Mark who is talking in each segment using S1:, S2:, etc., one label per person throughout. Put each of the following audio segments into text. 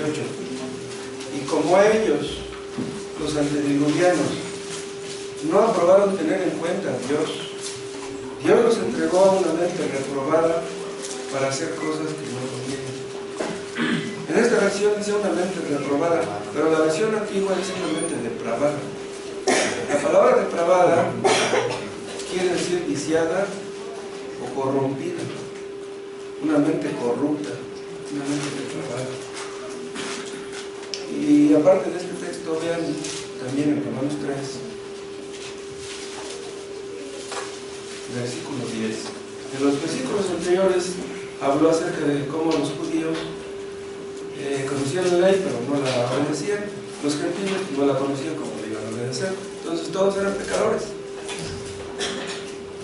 S1: 18. Y como ellos, los antediluvianos, no aprobaron tener en cuenta a Dios, Dios los entregó a una mente reprobada para hacer cosas que no convienen. En esta versión dice una mente reprobada, pero la versión antigua dice una mente depravada. La palabra depravada quiere decir viciada o corrompida, una mente corrupta, una mente depravada. Y aparte de este texto, vean también en Romanos 3, versículo 10. En los versículos anteriores habló acerca de cómo los judíos conocían la ley pero no la obedecían, los gentiles no la conocían como le iban a obedecer, entonces todos eran pecadores.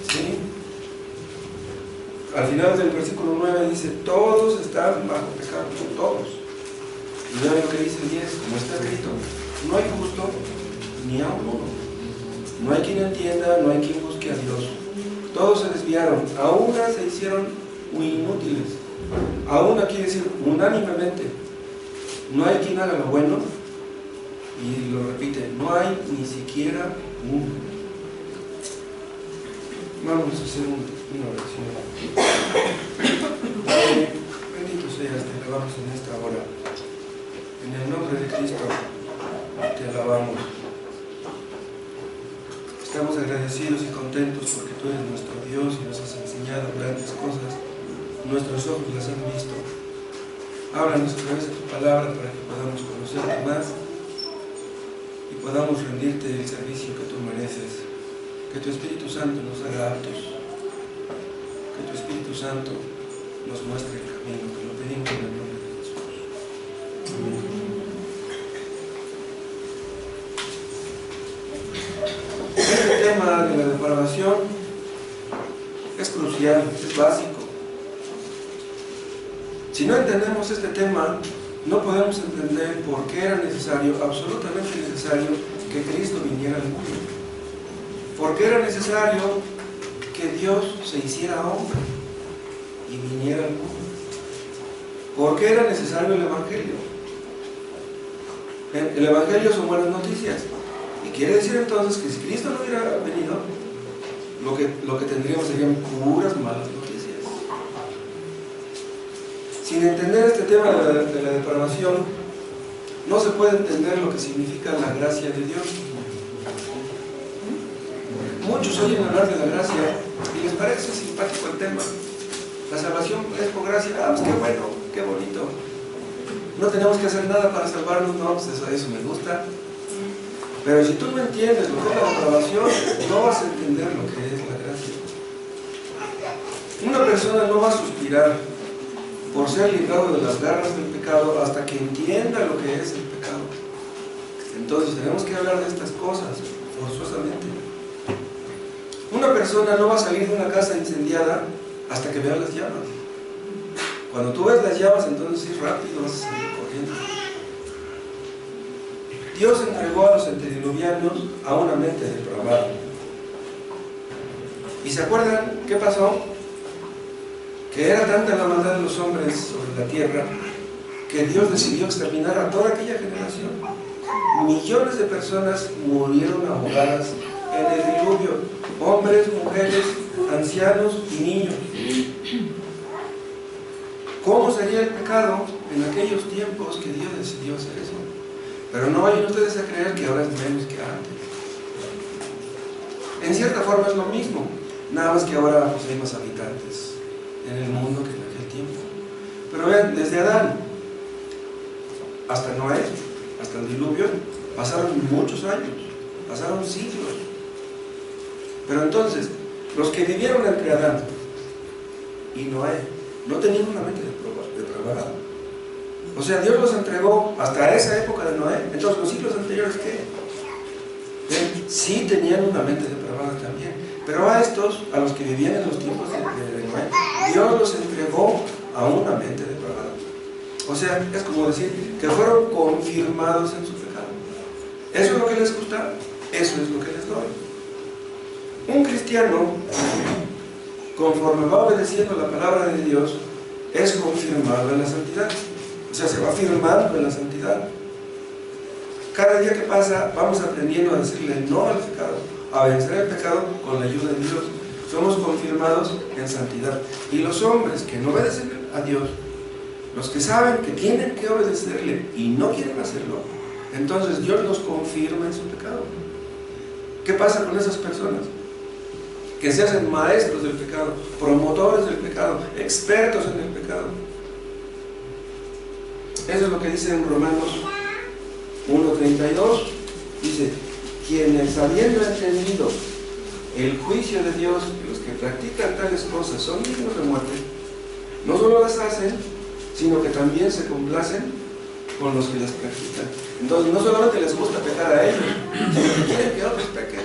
S1: ¿Sí? Al final del versículo 9 dice, todos están bajo pecado, todos. Y vean lo que dice el 10, como está escrito, no hay justo ni aun uno, no hay quien entienda, no hay quien busque a Dios. Todos se desviaron, a una se hicieron muy inútiles, a una quiere decir unánimemente, no hay quien haga lo bueno, y lo repite, no hay ni siquiera uno. Vamos a hacer una oración. Padre, bendito seas, te alabamos en esta hora. En el nombre de Cristo te alabamos. Estamos agradecidos y contentos porque tú eres nuestro Dios y nos has enseñado grandes cosas. Nuestros ojos las han visto. Háblanos a través de tu palabra para que podamos conocerte más y podamos rendirte el servicio que tú mereces. Que tu Espíritu Santo nos haga aptos. Que tu Espíritu Santo nos muestre el camino. Que lo pedimos en el nombre de Jesús. Amén. Este tema de la depravación es crucial, es básico. Si no entendemos este tema, no podemos entender por qué era necesario, absolutamente necesario, que Cristo viniera al mundo. ¿Por qué era necesario que Dios se hiciera hombre y viniera al mundo? ¿Por qué era necesario el Evangelio? El Evangelio son buenas noticias. Y quiere decir entonces que si Cristo no hubiera venido, lo que tendríamos serían puras malas noticias. Sin entender este tema de la depravación, no se puede entender lo que significa la gracia de Dios. Muchos oyen hablar de la gracia y les parece simpático el tema. La salvación es por gracia. Ah, pues qué bueno, qué bonito. No tenemos que hacer nada para salvarnos, no, pues eso me gusta. Pero si tú no entiendes lo que es la depravación, no vas a entender lo que es la gracia. Una persona no va a suspirar por ser librado de las garras del pecado hasta que entienda lo que es el pecado. Entonces tenemos que hablar de estas cosas forzosamente. Una persona no va a salir de una casa incendiada hasta que vea las llamas. Cuando tú ves las llamas, entonces sí, rápido vas a salir corriendo. Dios entregó a los antediluvianos a una mente depravada. ¿Y se acuerdan qué pasó? Que era tanta la maldad de los hombres sobre la tierra que Dios decidió exterminar a toda aquella generación. Millones de personas murieron ahogadas en el diluvio, hombres, mujeres, ancianos y niños. ¿Cómo sería el pecado en aquellos tiempos que Dios decidió hacer eso? Pero no vayan ustedes a creer que ahora es menos que antes. En cierta forma es lo mismo, nada más que ahora pues, hay más habitantes en el mundo que en aquel tiempo. Pero vean, desde Adán hasta Noé, hasta el diluvio, pasaron muchos años, pasaron siglos. Pero entonces, los que vivieron entre Adán y Noé no tenían una mente depravada. O sea, Dios los entregó hasta esa época de Noé. Entonces, los siglos anteriores, ¿qué? Sí tenían una mente depravada también. Pero a estos, a los que vivían en los tiempos de Noé, Dios los entregó a una mente depravada. O sea, es como decir que fueron confirmados en su pecado. ¿Eso es lo que les gusta? Eso es lo que les doy. Un cristiano, conforme va obedeciendo la palabra de Dios, es confirmado en la santidad. O sea, se va firmando en la santidad. Cada día que pasa vamos aprendiendo a decirle no al pecado, a vencer el pecado con la ayuda de Dios. Somos confirmados en santidad. Y los hombres que no obedecen a Dios, los que saben que tienen que obedecerle y no quieren hacerlo, entonces Dios los confirma en su pecado. ¿Qué pasa con esas personas? Que se hacen maestros del pecado, promotores del pecado, expertos en el pecado. Eso es lo que dice en Romanos 1:32. Dice: quienes habiendo entendido el juicio de Dios, que los que practican tales cosas son dignos de muerte, no solo las hacen, sino que también se complacen con los que las practican. Entonces no solamente les gusta pecar a ellos, sino que quieren que otros pequen.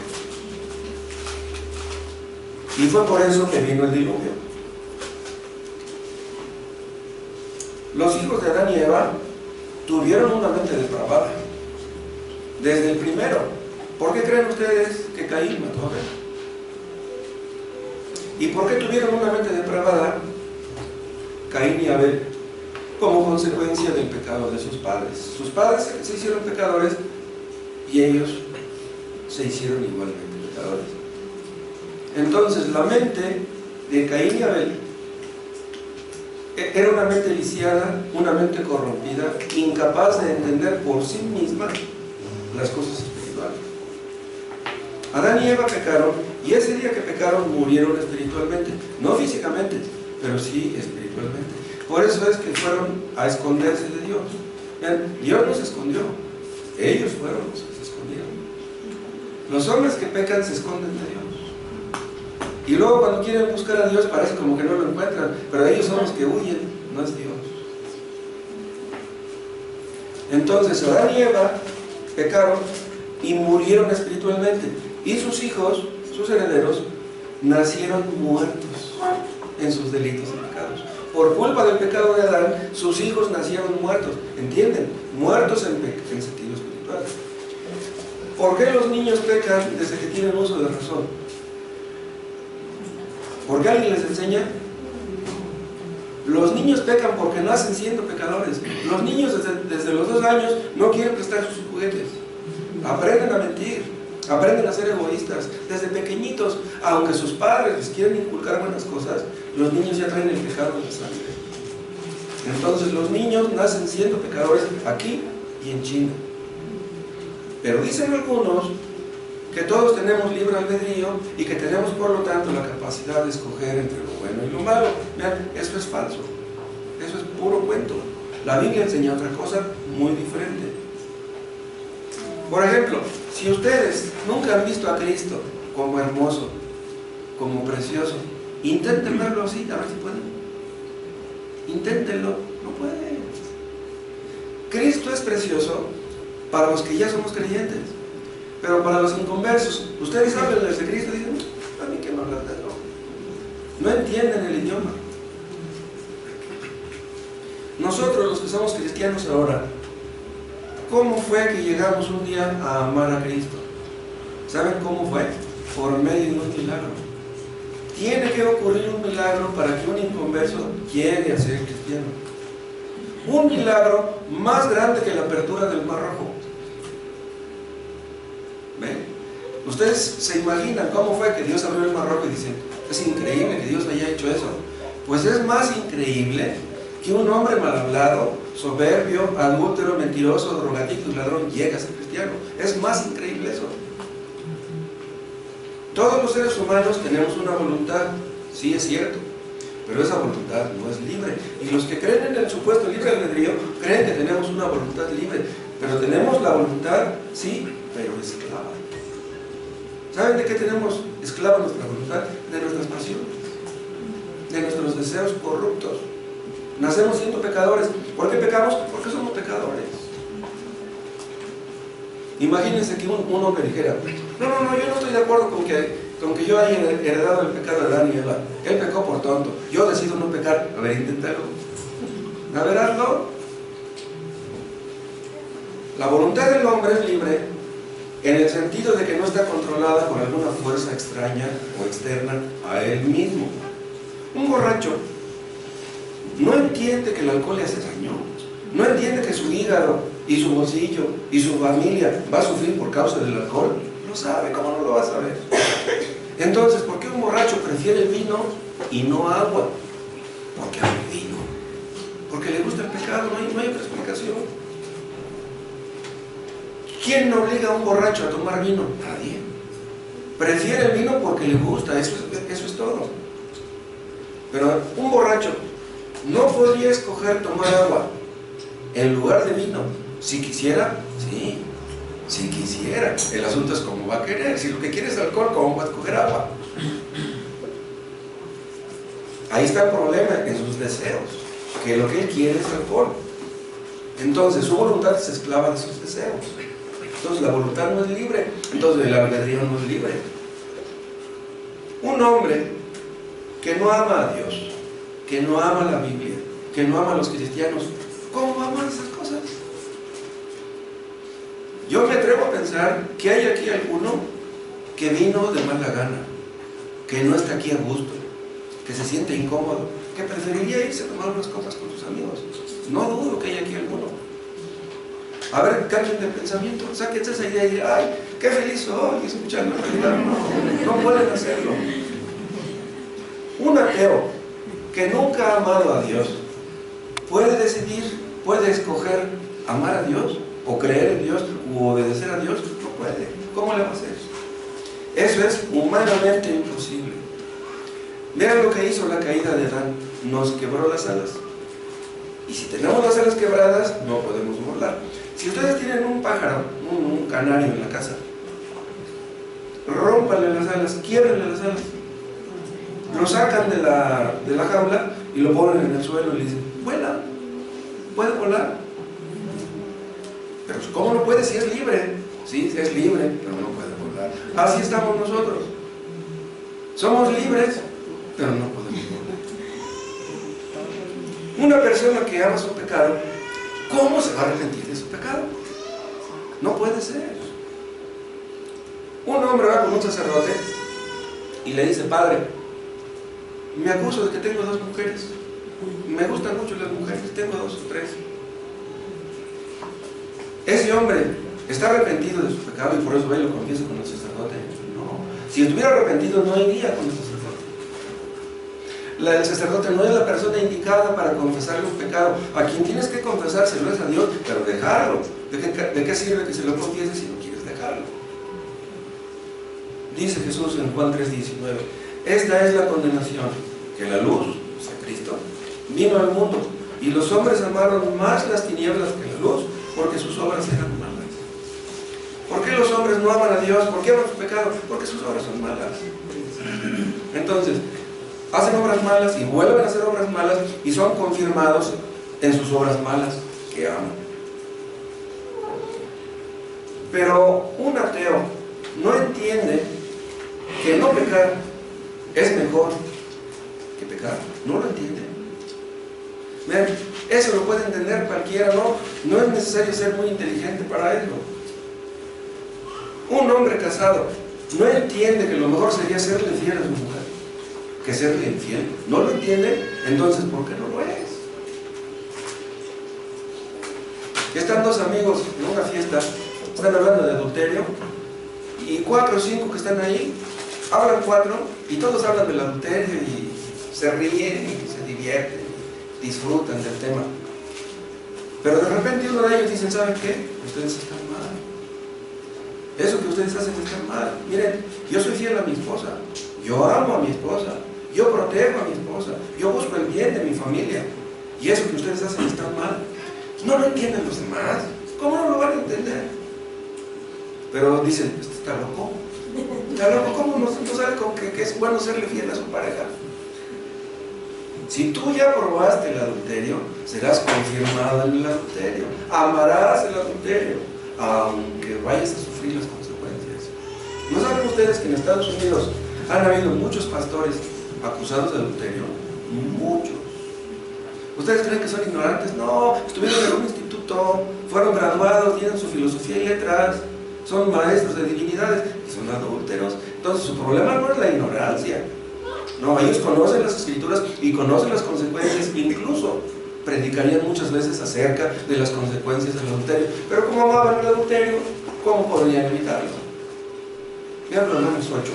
S1: Y fue por eso que vino el diluvio. Los hijos de Adán y Eva tuvieron una mente depravada desde el primero. ¿Por qué creen ustedes que Caín mató a Abel? ¿Y por qué tuvieron una mente depravada Caín y Abel? Como consecuencia del pecado de sus padres. Sus padres se hicieron pecadores y ellos se hicieron igualmente pecadores. Entonces la mente de Caín y Abel era una mente lisiada, una mente corrompida, incapaz de entender por sí misma las cosas espirituales. Adán y Eva pecaron, y ese día que pecaron murieron espiritualmente, no físicamente, pero sí espiritualmente. Por eso es que fueron a esconderse de Dios. Dios no se escondió, ellos fueron los que se escondieron. Los hombres que pecan se esconden de Dios. Y luego cuando quieren buscar a Dios parece como que no lo encuentran, pero ellos son los que huyen, no es Dios. Entonces Adán y Eva pecaron y murieron espiritualmente, y sus hijos, sus herederos, nacieron muertos en sus delitos y pecados. Por culpa del pecado de Adán, sus hijos nacieron muertos, ¿entienden? Muertos en sentido espiritual. ¿Por qué los niños pecan desde que tienen uso de razón? ¿Por qué alguien les enseña? Los niños pecan porque nacen siendo pecadores. Los niños desde los 2 años no quieren prestar sus juguetes. Aprenden a mentir, aprenden a ser egoístas. Desde pequeñitos, aunque sus padres les quieren inculcar buenas cosas, los niños ya traen el pecado en la sangre. Entonces los niños nacen siendo pecadores aquí y en China. Pero dicen algunos que todos tenemos libre albedrío y que tenemos por lo tanto la capacidad de escoger entre lo bueno y lo malo. Vean, eso es falso, eso es puro cuento. La Biblia enseña otra cosa muy diferente. Por ejemplo, si ustedes nunca han visto a Cristo como hermoso, como precioso, intenten verlo así, a ver si pueden. Inténtenlo, no pueden. Cristo es precioso para los que ya somos creyentes. Pero para los inconversos, ustedes hablan de Cristo y dicen: a mí que me hablan de eso. No entienden el idioma. Nosotros, los que somos cristianos ahora, ¿cómo fue que llegamos un día a amar a Cristo? ¿Saben cómo fue? Por medio de un milagro. Tiene que ocurrir un milagro para que un inconverso llegue a ser cristiano. Un milagro más grande que la apertura del Mar Rojo. ¿Ven? Ustedes se imaginan cómo fue que Dios abrió el Mar Rojo y dicen: es increíble que Dios haya hecho eso. Pues es más increíble que un hombre mal hablado, soberbio, adúltero, mentiroso, drogadicto y ladrón llegue a ser cristiano. Es más increíble eso. Todos los seres humanos tenemos una voluntad, sí es cierto, pero esa voluntad no es libre. Y los que creen en el supuesto libre albedrío creen que tenemos una voluntad libre, pero tenemos la voluntad, sí, pero esclava. ¿Saben de qué tenemos esclava nuestra voluntad? De nuestras pasiones, de nuestros deseos corruptos. Nacemos siendo pecadores. ¿Por qué pecamos? Porque somos pecadores. Imagínense que un hombre dijera: no, yo no estoy de acuerdo con que yo haya heredado el pecado de Adán y Eva. Él pecó por tonto, yo decido no pecar. A ver, inténtalo. A ver, hazlo. La voluntad del hombre es libre en el sentido de que no está controlada por alguna fuerza extraña o externa a él mismo. Un borracho no entiende que el alcohol le hace daño, no entiende que su hígado y su bolsillo y su familia va a sufrir por causa del alcohol. Lo sabe, ¿cómo no lo va a saber? Entonces, ¿por qué un borracho prefiere el vino y no agua? Porque ama el vino, porque le gusta el pecado, no hay otra explicación. ¿Quién no obliga a un borracho a tomar vino? Nadie. Prefiere el vino porque le gusta, eso es todo. Pero un borracho no podría escoger tomar agua en lugar de vino. Si quisiera, sí. Si quisiera. El asunto es cómo va a querer. Si lo que quiere es alcohol, ¿cómo va a escoger agua? Ahí está el problema, en sus deseos. Que lo que él quiere es alcohol. Entonces su voluntad es esclava de sus deseos. Entonces la voluntad no es libre. Entonces el albedrío no es libre. Un hombre que no ama a Dios, que no ama la Biblia, que no ama a los cristianos, ¿cómo va a amar esas cosas? Yo me atrevo a pensar que hay aquí alguno que vino de mala gana, que no está aquí a gusto, que se siente incómodo, que preferiría irse a tomar unas copas con sus amigos. No dudo que hay aquí alguno. A ver, cambien de pensamiento, sáquense esa idea y digan, ay, qué feliz soy escuchando la realidad. No pueden hacerlo. Un ateo que nunca ha amado a Dios puede decidir, puede escoger amar a Dios o creer en Dios u obedecer a Dios. No puede. ¿Cómo le va a hacer? Eso es humanamente imposible. Vean lo que hizo la caída de Adán. Nos quebró las alas. Y si tenemos las alas quebradas, no podemos volar. Si ustedes tienen un pájaro, un canario en la casa, rómpanle las alas, quiebrenle las alas, lo sacan de la jaula y lo ponen en el suelo y le dicen, vuela, puede volar. Pero ¿cómo no puede si es libre? Sí, es libre, pero no puede volar. Así estamos nosotros. Somos libres, pero no podemos volar. Una persona que ama su pecado, ¿cómo se va a arrepentir de su pecado? No puede ser. Un hombre va con un sacerdote y le dice, padre, me acuso de que tengo 2 mujeres. Me gustan mucho las mujeres, tengo 2 o 3. Ese hombre está arrepentido de su pecado y por eso va y lo confiesa con el sacerdote. No. Si estuviera arrepentido, no iría con el sacerdote. El sacerdote no es la persona indicada para confesarle un pecado. A quien tienes que confesárselo es a Dios, pero dejarlo. ¿De qué sirve que se lo confieses si no quieres dejarlo? Dice Jesús en Juan 3:19, esta es la condenación, que la luz, o sea, Cristo, vino al mundo, y los hombres amaron más las tinieblas que la luz, porque sus obras eran malas. ¿Por qué los hombres no aman a Dios? ¿Por qué aman su pecado? Porque sus obras son malas. Entonces, hacen obras malas y vuelven a hacer obras malas y son confirmados en sus obras malas que aman. Pero un ateo no entiende que no pecar es mejor que pecar. No lo entiende. Vean, eso lo puede entender cualquiera, no es necesario ser muy inteligente para eso. Un hombre casado no entiende que lo mejor sería serle fiel a su mujer que serle infiel. ¿No lo entiende? Entonces, ¿por qué no lo es? Están 2 amigos en una fiesta, están hablando de adulterio, y 4 o 5 que están ahí, hablan 4, y todos hablan del adulterio, y se ríen, y se divierten, y disfrutan del tema. Pero de repente uno de ellos dice, ¿saben qué? Ustedes están mal. Eso que ustedes hacen está mal. Miren, yo soy fiel a mi esposa, yo amo a mi esposa, yo protejo a mi esposa, yo busco el bien de mi familia, y eso que ustedes hacen está mal. No lo entienden los demás. ¿Cómo no lo van a entender? Pero dicen, este está loco. Está loco, ¿cómo no sabe que es bueno serle fiel a su pareja? Si tú ya probaste el adulterio, serás confirmado en el adulterio. Amarás el adulterio, aunque vayas a sufrir las consecuencias. ¿No saben ustedes que en Estados Unidos han habido muchos pastores acusados de adulterio? Muchos. ¿Ustedes creen que son ignorantes? No, estuvieron en un instituto, fueron graduados, tienen su filosofía y letras, son maestros de divinidades y son adúlteros. Entonces su problema no es la ignorancia. No, ellos conocen las escrituras y conocen las consecuencias, incluso predicarían muchas veces acerca de las consecuencias del adulterio. Pero como amaban el adulterio, ¿cómo podrían evitarlo? Vean Romanos 8.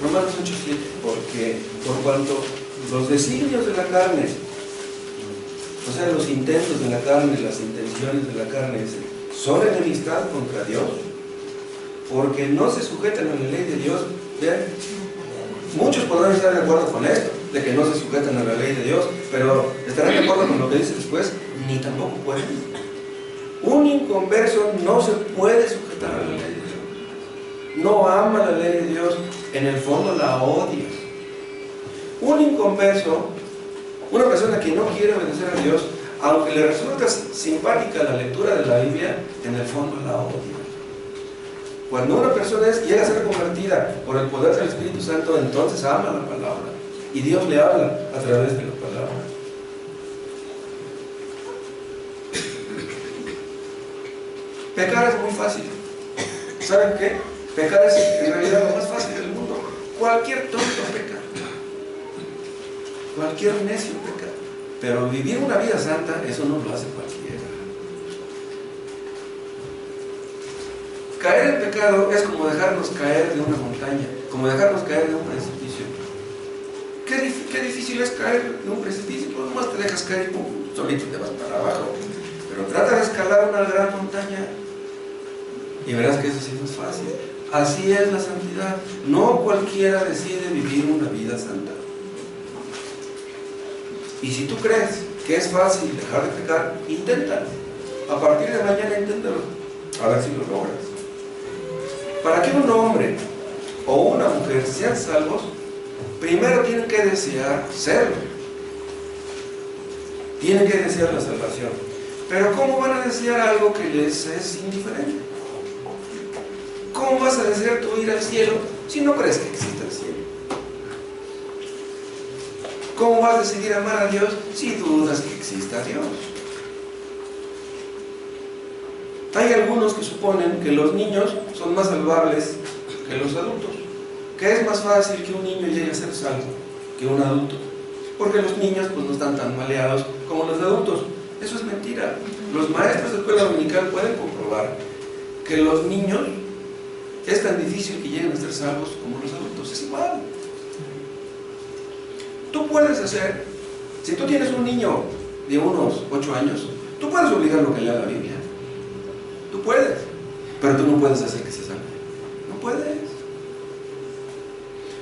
S1: Romanos 8:7, porque por cuanto los designios de la carne, o sea, los intentos de la carne, las intenciones de la carne, son enemistad contra Dios, porque no se sujetan a la ley de Dios. Vean, muchos podrán estar de acuerdo con esto, de que no se sujetan a la ley de Dios, pero estarán de acuerdo con lo que dice después, ni tampoco pueden. Un inconverso no se puede sujetar a la ley de Dios, no ama la ley de Dios, en el fondo la odia. Un inconverso, una persona que no quiere obedecer a Dios, aunque le resulta simpática la lectura de la Biblia, en el fondo la odia. Cuando una persona llega a ser convertida por el poder del Espíritu Santo, entonces ama la palabra y Dios le habla a través de la palabra. Pecar es muy fácil. ¿Saben qué? Pecar es en realidad lo más fácil del mundo. Cualquier tonto peca, cualquier necio peca, pero vivir una vida santa, eso no lo hace cualquiera. Caer en pecado es como dejarnos caer de una montaña, como dejarnos caer de un precipicio. Qué difícil es caer de un precipicio, pues nomás te dejas caer y pum, solito te vas para abajo. Pero trata de escalar una gran montaña y verás que eso sí no es fácil. Así es la santidad. No cualquiera decide vivir una vida santa. Y si tú crees que es fácil dejar de pecar, inténtalo. A partir de mañana inténtalo, a ver si lo logras. Para que un hombre o una mujer sean salvos, primero tienen que desear serlo. Tienen que desear la salvación. Pero ¿cómo van a desear algo que les es indiferente? ¿Cómo vas a desear tú ir al cielo si no crees que existe el cielo? ¿Cómo vas a decidir amar a Dios si dudas que exista Dios? Hay algunos que suponen que los niños son más salvables que los adultos, que es más fácil que un niño llegue a ser salvo que un adulto, porque los niños pues no están tan maleados como los adultos. Eso es mentira. Los maestros de escuela dominical pueden comprobar que los niños es tan difícil que lleguen a ser salvos como los adultos. Es igual. Tú puedes hacer, si tú tienes un niño de unos 8 años, tú puedes obligarlo a que lea la Biblia. Tú puedes, pero tú no puedes hacer que se salve. No puedes.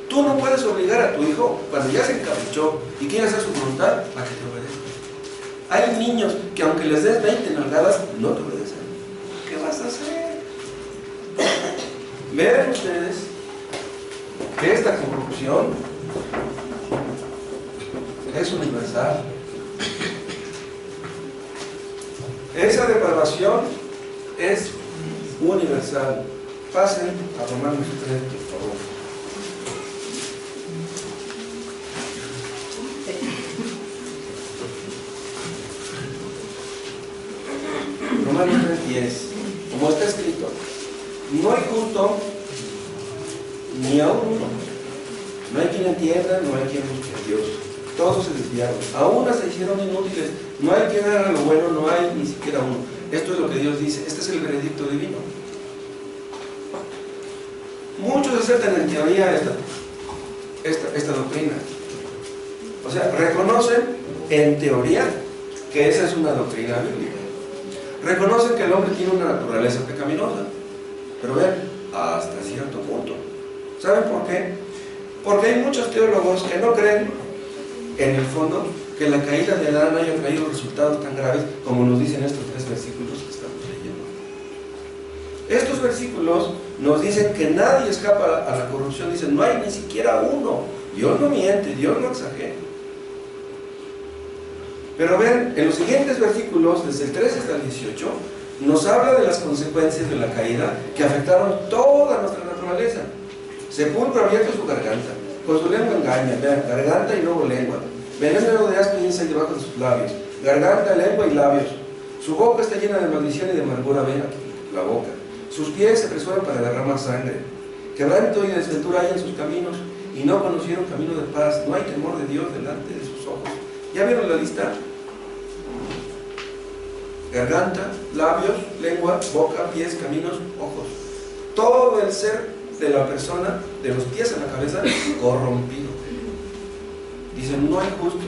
S1: Tú no puedes obligar a tu hijo, cuando ya se encaprichó y quiere hacer su voluntad, a que te obedezca. Hay niños que aunque les des 20 nalgadas, no te obedecen. ¿Qué vas a hacer? Vean ustedes que esta corrupción es universal. Esa depravación es universal. Pasen a Romanos 3, por favor. Romanos 3:10. Como está escrito, no hay justo ni aún uno. No hay quien entienda, no hay quien busque a Dios. Todos se desviaron, aún se hicieron inútiles. No hay quien haga lo bueno, no hay ni siquiera uno. Esto es lo que Dios dice. Este es el veredicto divino. Muchos aceptan en teoría esta doctrina. O sea, reconocen en teoría que esa es una doctrina bíblica. Reconocen que el hombre tiene una naturaleza pecaminosa. Pero vean, hasta cierto punto. ¿Saben por qué? Porque hay muchos teólogos que no creen, en el fondo, que la caída de Adán haya traído resultados tan graves como nos dicen estos 3 versículos que estamos leyendo. Estos versículos nos dicen que nadie escapa a la corrupción. Dicen, no hay ni siquiera uno. Dios no miente, Dios no exagera. Pero ven, en los siguientes versículos, desde el 13 hasta el 18, nos habla de las consecuencias de la caída que afectaron toda nuestra naturaleza. Sepulcro abierto su garganta, con su lengua engaña. Vean, garganta y luego lengua. Veneno de aspe y debajo de sus labios. Garganta, lengua y labios. Su boca está llena de maldición y de amargura. Ven aquí, la boca. Sus pies se apresuran para derramar sangre. Quebranto y desventura hay en sus caminos, y no conocieron camino de paz. No hay temor de Dios delante de sus ojos. ¿Ya vieron la lista? Garganta, labios, lengua, boca, pies, caminos, ojos. Todo el ser de la persona, de los pies a la cabeza, corrompido. Dice, no hay justo,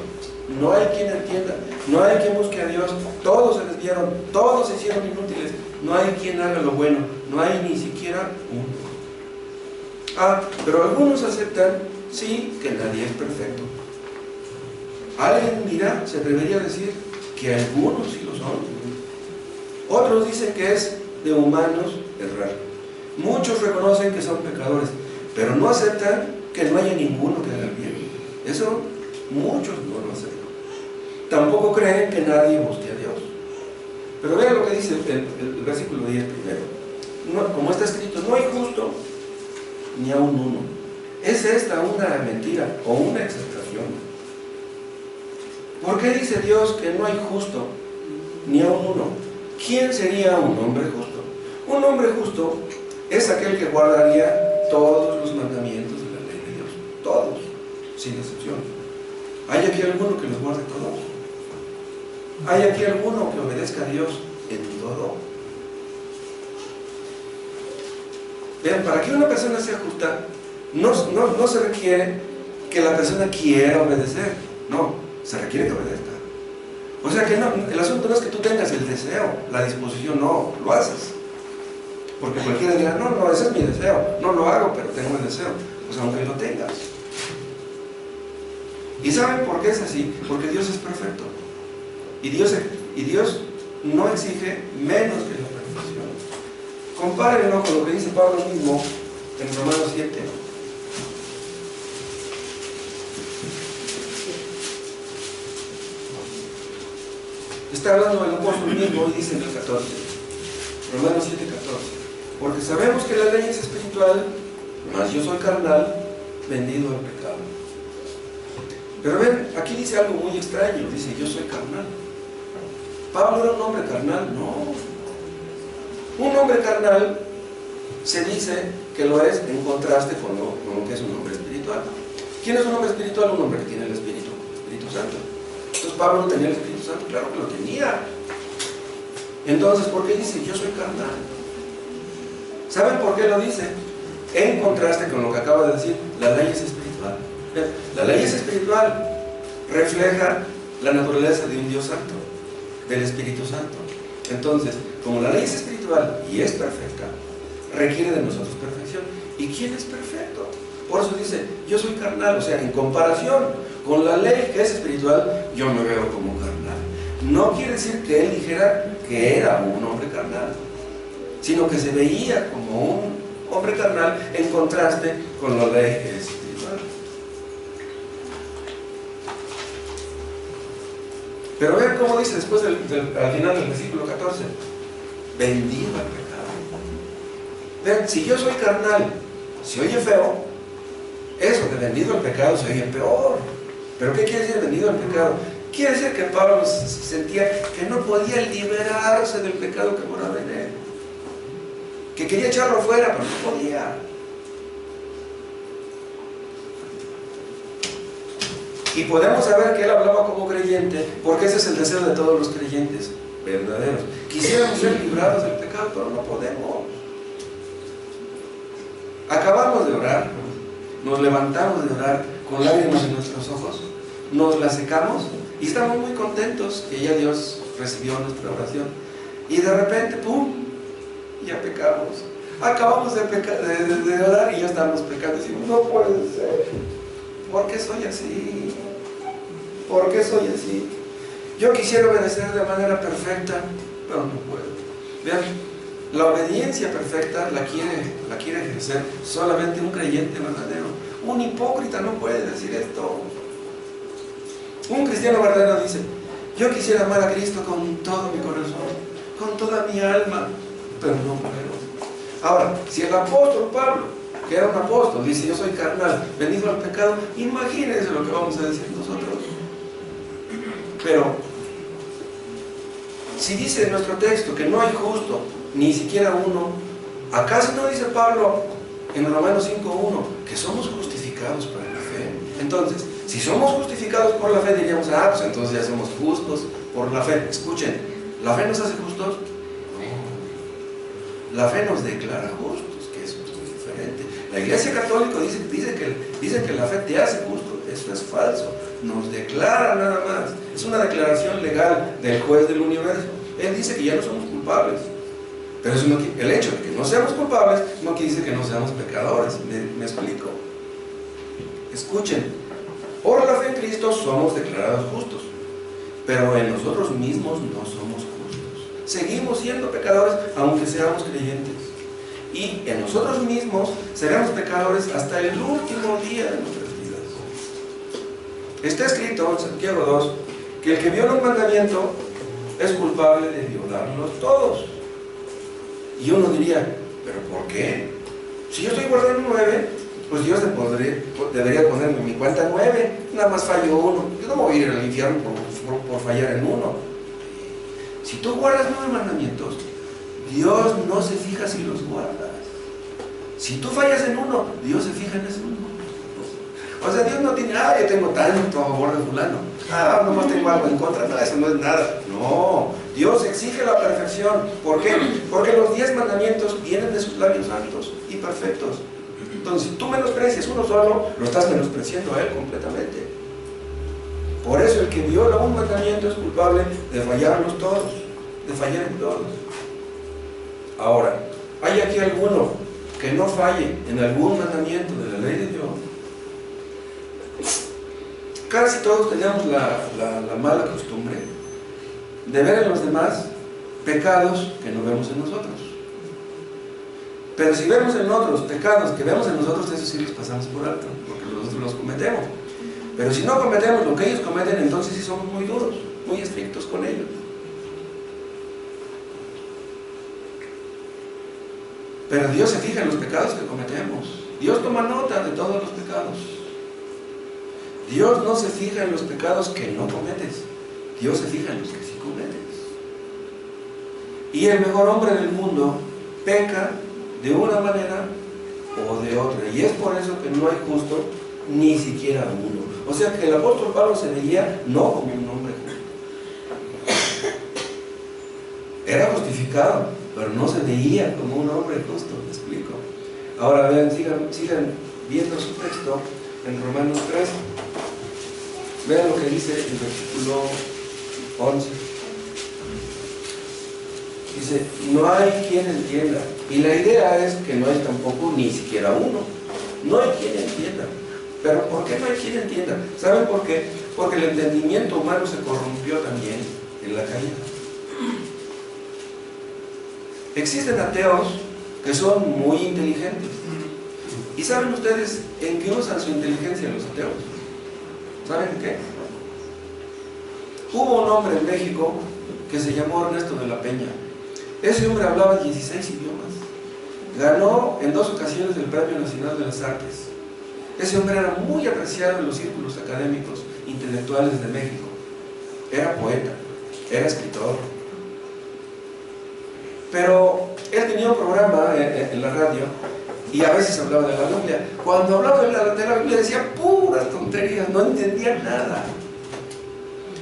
S1: no hay quien entienda, no hay quien busque a Dios. Todos se desviaron, todos se hicieron inútiles. No hay quien haga lo bueno, no hay ni siquiera uno. Pero algunos aceptan, sí, que nadie es perfecto. Alguien dirá, se atrevería a decir que algunos sí lo son. Otros dicen que es de humanos errar. Muchos reconocen que son pecadores, pero no aceptan que no haya ninguno que haga el bien. Eso muchos no lo aceptan. Tampoco creen que nadie busque a Dios. Pero vean lo que dice el versículo 10 primero. No, como está escrito, no hay justo ni aun uno. ¿Es esta una mentira o una exageración? ¿Por qué dice Dios que no hay justo ni aun uno? ¿Quién sería un hombre justo? Un hombre justo es aquel que guardaría todos los mandamientos de la ley de Dios. Todos, sin excepción. ¿Hay aquí alguno que los guarde todos? ¿Hay aquí alguno que obedezca a Dios en todo? Vean, para que una persona sea justa, no se requiere que la persona quiera obedecer. No, se requiere que obedezca. O sea que no, el asunto no es que tú tengas el deseo, la disposición, no, lo haces. Porque cualquiera dirá, no, ese es mi deseo, no lo hago, pero tengo el deseo. Pues aunque lo tengas. ¿Y saben por qué es así? Porque Dios es perfecto. Y Dios no exige menos que la perfección. Compárenlo con lo que dice Pablo mismo en Romanos 7. Está hablando el apóstol mismo y dice en el 14, Romanos 7, 14. Porque sabemos que la ley es espiritual, mas yo soy carnal, vendido al pecado. Pero ven, aquí dice algo muy extraño, dice yo soy carnal. ¿Pablo era un hombre carnal? No. Un hombre carnal se dice que lo es en contraste con lo que es un hombre espiritual. ¿Quién es un hombre espiritual? Un hombre que tiene el Espíritu Santo. Entonces Pablo no tenía el Espíritu Santo, claro que lo tenía. Entonces, ¿por qué dice yo soy carnal? ¿Saben por qué lo dice? En contraste con lo que acaba de decir, la ley es espiritual. La ley es espiritual, refleja la naturaleza de un Dios santo, del Espíritu Santo. Entonces, como la ley es espiritual y es perfecta, requiere de nosotros perfección. ¿Y quién es perfecto? Por eso dice, yo soy carnal, o sea, en comparación con la ley que es espiritual, yo me veo como carnal. No quiere decir que él dijera que era un hombre carnal, sino que se veía como un hombre carnal en contraste con la ley que es espiritual. Pero vean cómo dice después al final del versículo 14, vendido al pecado. Vean, si yo soy carnal, se oye feo, eso de vendido al pecado se oye peor. ¿Pero qué quiere decir vendido al pecado? Quiere decir que Pablo sentía que no podía liberarse del pecado que moraba en él, que quería echarlo fuera, pero no podía. Y podemos saber que él hablaba como creyente, porque ese es el deseo de todos los creyentes verdaderos. Quisiéramos ser librados del pecado, pero no podemos. Acabamos de orar, nos levantamos de orar con lágrimas en nuestros ojos, nos la secamos y estamos muy contentos que ya Dios recibió nuestra oración. Y de repente, ¡pum!, ya pecamos. Acabamos de orar y ya estamos pecando. Y decimos, no puede ser. ¿Por qué soy así? ¿Por qué soy así? Yo quisiera obedecer de manera perfecta, pero no puedo. Vean, la obediencia perfecta la quiere ejercer solamente un creyente verdadero. Un hipócrita no puede decir esto. Un cristiano verdadero dice, yo quisiera amar a Cristo con todo mi corazón, con toda mi alma, pero no puedo. Ahora, si el apóstol Pablo, que era un apóstol, dice yo soy carnal, vendido al pecado, imagínense lo que vamos a decir nosotros. Pero si dice en nuestro texto que no hay justo, ni siquiera uno, ¿Acaso no dice Pablo en Romanos 5:1 que somos justificados por la fe? Entonces, si somos justificados por la fe, diríamos, pues entonces ya somos justos por la fe. Escuchen, ¿la fe nos hace justos? No. La fe nos declara justos, que eso es muy diferente. La Iglesia Católica dice que la fe te hace justo. Eso es falso. Nos declara nada más. Es una declaración legal del juez del universo. Él dice que ya no somos culpables. Pero eso no, el hecho de que no seamos culpables no quiere decir que no seamos pecadores. ¿Me explico? Escuchen, por la fe en Cristo somos declarados justos, pero en nosotros mismos no somos justos. Seguimos siendo pecadores aunque seamos creyentes. Y en nosotros mismos seremos pecadores hasta el último día de nuestras vidas. Está escrito en Santiago 2 que el que viola un mandamiento es culpable de violarlos todos. Y uno diría, ¿pero por qué? Si yo estoy guardando 9, pues Dios debería ponerme en mi cuenta 9, nada más fallo uno. Yo no voy a ir al infierno por fallar en uno. Si tú guardas 9 mandamientos, Dios no se fija si los guardas. Si tú fallas en uno, Dios se fija en ese uno. O sea, Dios no tiene, yo tengo tanto a favor de fulano, nomás tengo algo en contra. No, eso no es nada. No, Dios exige la perfección. ¿Por qué? Porque los 10 mandamientos vienen de sus labios santos y perfectos. Entonces, si tú menosprecias uno solo, lo estás menospreciando a Él completamente. Por eso el que viola un mandamiento es culpable de fallarlos todos, de fallar en todos. Ahora, ¿hay aquí alguno que no falle en algún mandamiento de la ley de Dios? Casi todos tenemos la mala costumbre de ver en los demás pecados que no vemos en nosotros. Pero si vemos en otros pecados que vemos en nosotros, esos sí los pasamos por alto, porque nosotros los cometemos. Pero si no cometemos lo que ellos cometen, entonces sí somos muy duros, muy estrictos con ellos. Pero Dios se fija en los pecados que cometemos. Dios toma nota de todos los pecados. Dios no se fija en los pecados que no cometes. Dios se fija en los que sí cometes. Y el mejor hombre del mundo peca de una manera o de otra. Y es por eso que no hay justo ni siquiera uno. O sea que el apóstol Pablo se veía no como un hombre justo. Era justificado, pero no se veía como un hombre justo. ¿Me explico? Ahora vean, sigan viendo su texto en Romanos 3. Vean lo que dice el versículo 11. Dice, no hay quien entienda. Y la idea es que no hay tampoco ni siquiera uno. No hay quien entienda. Pero ¿por qué no hay quien entienda? ¿Saben por qué? Porque el entendimiento humano se corrompió también en la caída. Existen ateos que son muy inteligentes. ¿Y saben ustedes en qué usan su inteligencia los ateos? ¿Saben qué? Hubo un hombre en México que se llamó Ernesto de la Peña. Ese hombre hablaba 16 idiomas. Ganó en 2 ocasiones el Premio Nacional de las Artes. Ese hombre era muy apreciado en los círculos académicos, intelectuales de México. Era poeta, era escritor. Pero él tenía un programa en la radio y a veces hablaba de la Biblia. Cuando hablaba de la Biblia decía puras tonterías, no entendía nada.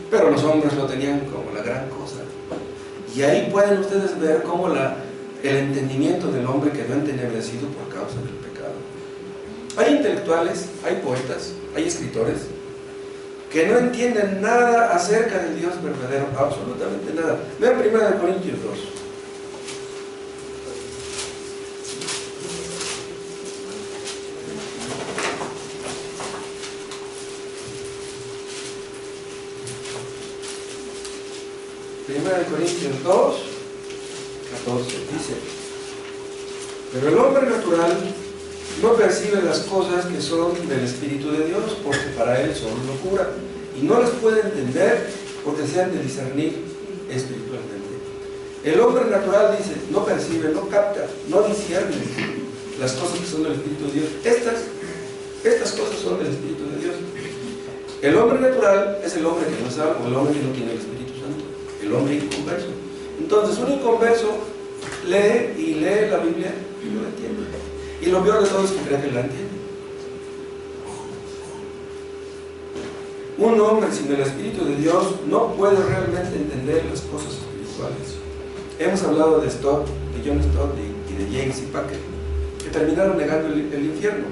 S1: Pero los hombres lo tenían como la gran cosa. Y ahí pueden ustedes ver cómo el entendimiento del hombre quedó entenebrecido por causa del pecado. Hay intelectuales, hay poetas, hay escritores que no entienden nada acerca del Dios verdadero, absolutamente nada. Vean 1 Corintios 2. Primera de Corintios 2, 14, dice: pero el hombre natural no percibe las cosas que son del Espíritu de Dios, porque para él son locura, y no las puede entender porque se han de discernir espiritualmente. El hombre natural, dice, no percibe, no capta, no discierne las cosas que son del Espíritu de Dios. Estas cosas son del Espíritu de Dios. El hombre natural es el hombre que no sabe, o el hombre que no tiene el Espíritu Santo, el hombre inconverso. Entonces, un inconverso lee la Biblia que no la entiende. Y lo peor de todo es que cree que la entiende. Un hombre sin el Espíritu de Dios no puede realmente entender las cosas espirituales. Hemos hablado de Stott, de John Stott y de James y Packer, que terminaron negando el infierno.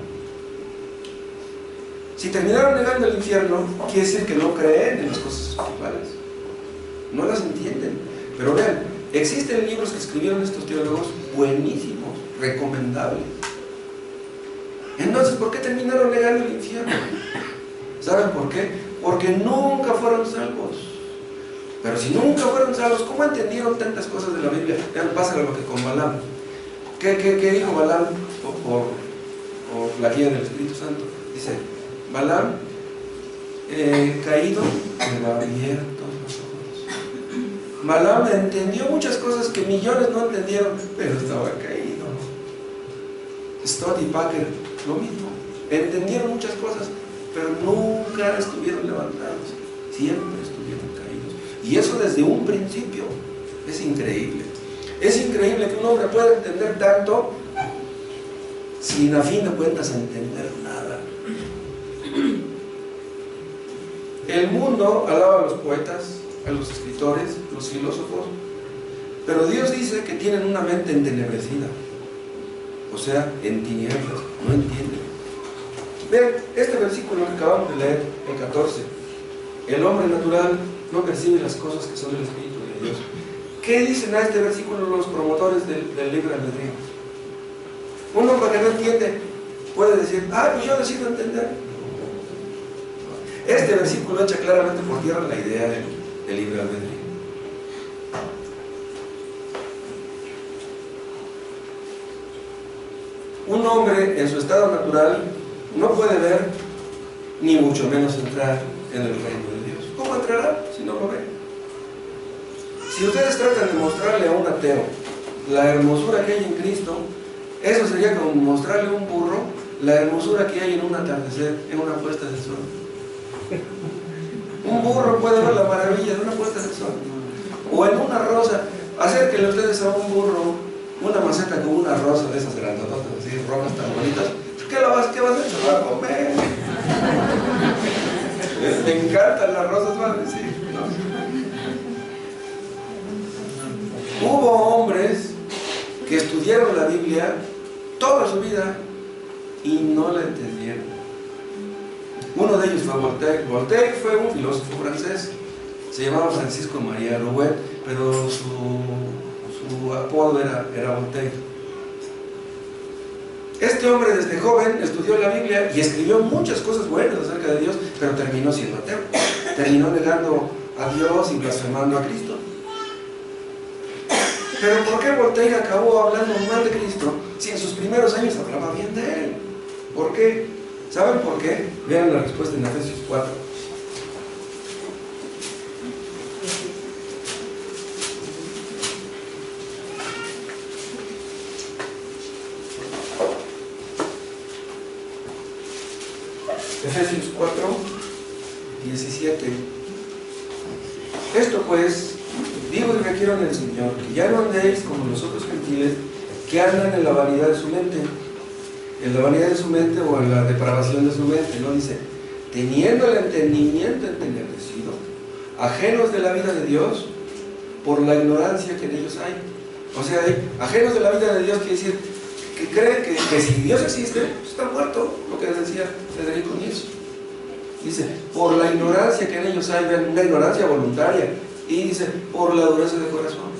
S1: Si terminaron negando el infierno, quiere decir que no creen en las cosas espirituales. No las entienden. Pero vean, existen libros que escribieron estos teólogos buenísimos, recomendables. Entonces, ¿por qué terminaron negando el infierno? ¿Saben por qué? Porque nunca fueron salvos. Pero si nunca fueron salvos, ¿cómo entendieron tantas cosas de la Biblia? Ya no pasa lo que con Balaam. ¿Qué dijo Balaam por la guía del Espíritu Santo? Dice, Balaam, caído, pero abierto los ojos. Balaam entendió muchas cosas que millones no entendieron, pero estaba caído. Stott y Packer, lo mismo. Entendieron muchas cosas, pero nunca estuvieron levantados. Siempre estuvieron caídos. Y eso desde un principio. Es increíble. Es increíble que un hombre pueda entender tanto sin a fin de cuentas entender nada. El mundo alaba a los poetas, a los escritores, a los filósofos, pero Dios dice que tienen una mente entenebrecida, o sea, en tinieblas, no entienden. Vean, este versículo que acabamos de leer, el 14, el hombre natural no percibe las cosas que son del Espíritu de Dios. ¿Qué dicen a este versículo los promotores del libre albedrío? Un hombre que no entiende puede decir, pues yo decido entender. Este versículo echa claramente por tierra la idea del libre albedrío. Un hombre en su estado natural no puede ver, ni mucho menos entrar en el reino de Dios. ¿Cómo entrará si no lo ve? Si ustedes tratan de mostrarle a un ateo la hermosura que hay en Cristo, eso sería como mostrarle a un burro la hermosura que hay en un atardecer, en una puesta de sol. Un burro puede ver la maravilla de una puesta de sol. O en una rosa. Acérquenle ustedes a un burro una maceta con una rosa de esas grandototas, así, rojas tan bonitas. ¿Qué vas a hacer? Se va a comer. Me encantan las rosas, van a decir, ¿no? Hubo hombres que estudiaron la Biblia toda su vida y no la entendieron. Uno de ellos fue Voltaire. Voltaire fue un filósofo francés, se llamaba Francisco María Rouet, pero su apodo era Voltaire. Este hombre desde joven estudió la Biblia y escribió muchas cosas buenas acerca de Dios, pero terminó siendo ateo. Terminó negando a Dios y blasfemando a Cristo. Pero ¿por qué Voltaire acabó hablando mal de Cristo si en sus primeros años hablaba bien de él? ¿Por qué? ¿Saben por qué? Vean la respuesta en Efesios 4. Efesios 4, 17. Esto pues, digo y requiero en el Señor, que ya no andéis como los otros gentiles que andan en la vanidad de su mente. En la vanidad de su mente o en la depravación de su mente, ¿no? Dice, teniendo el entendimiento entenebrecido, ajenos de la vida de Dios, por la ignorancia que en ellos hay. O sea, ajenos de la vida de Dios quiere decir que creen que si Dios existe, pues está muerto, lo que decía Federico Nietzsche. Dice, por la ignorancia que en ellos hay, una ignorancia voluntaria. Y dice, por la dureza de corazón,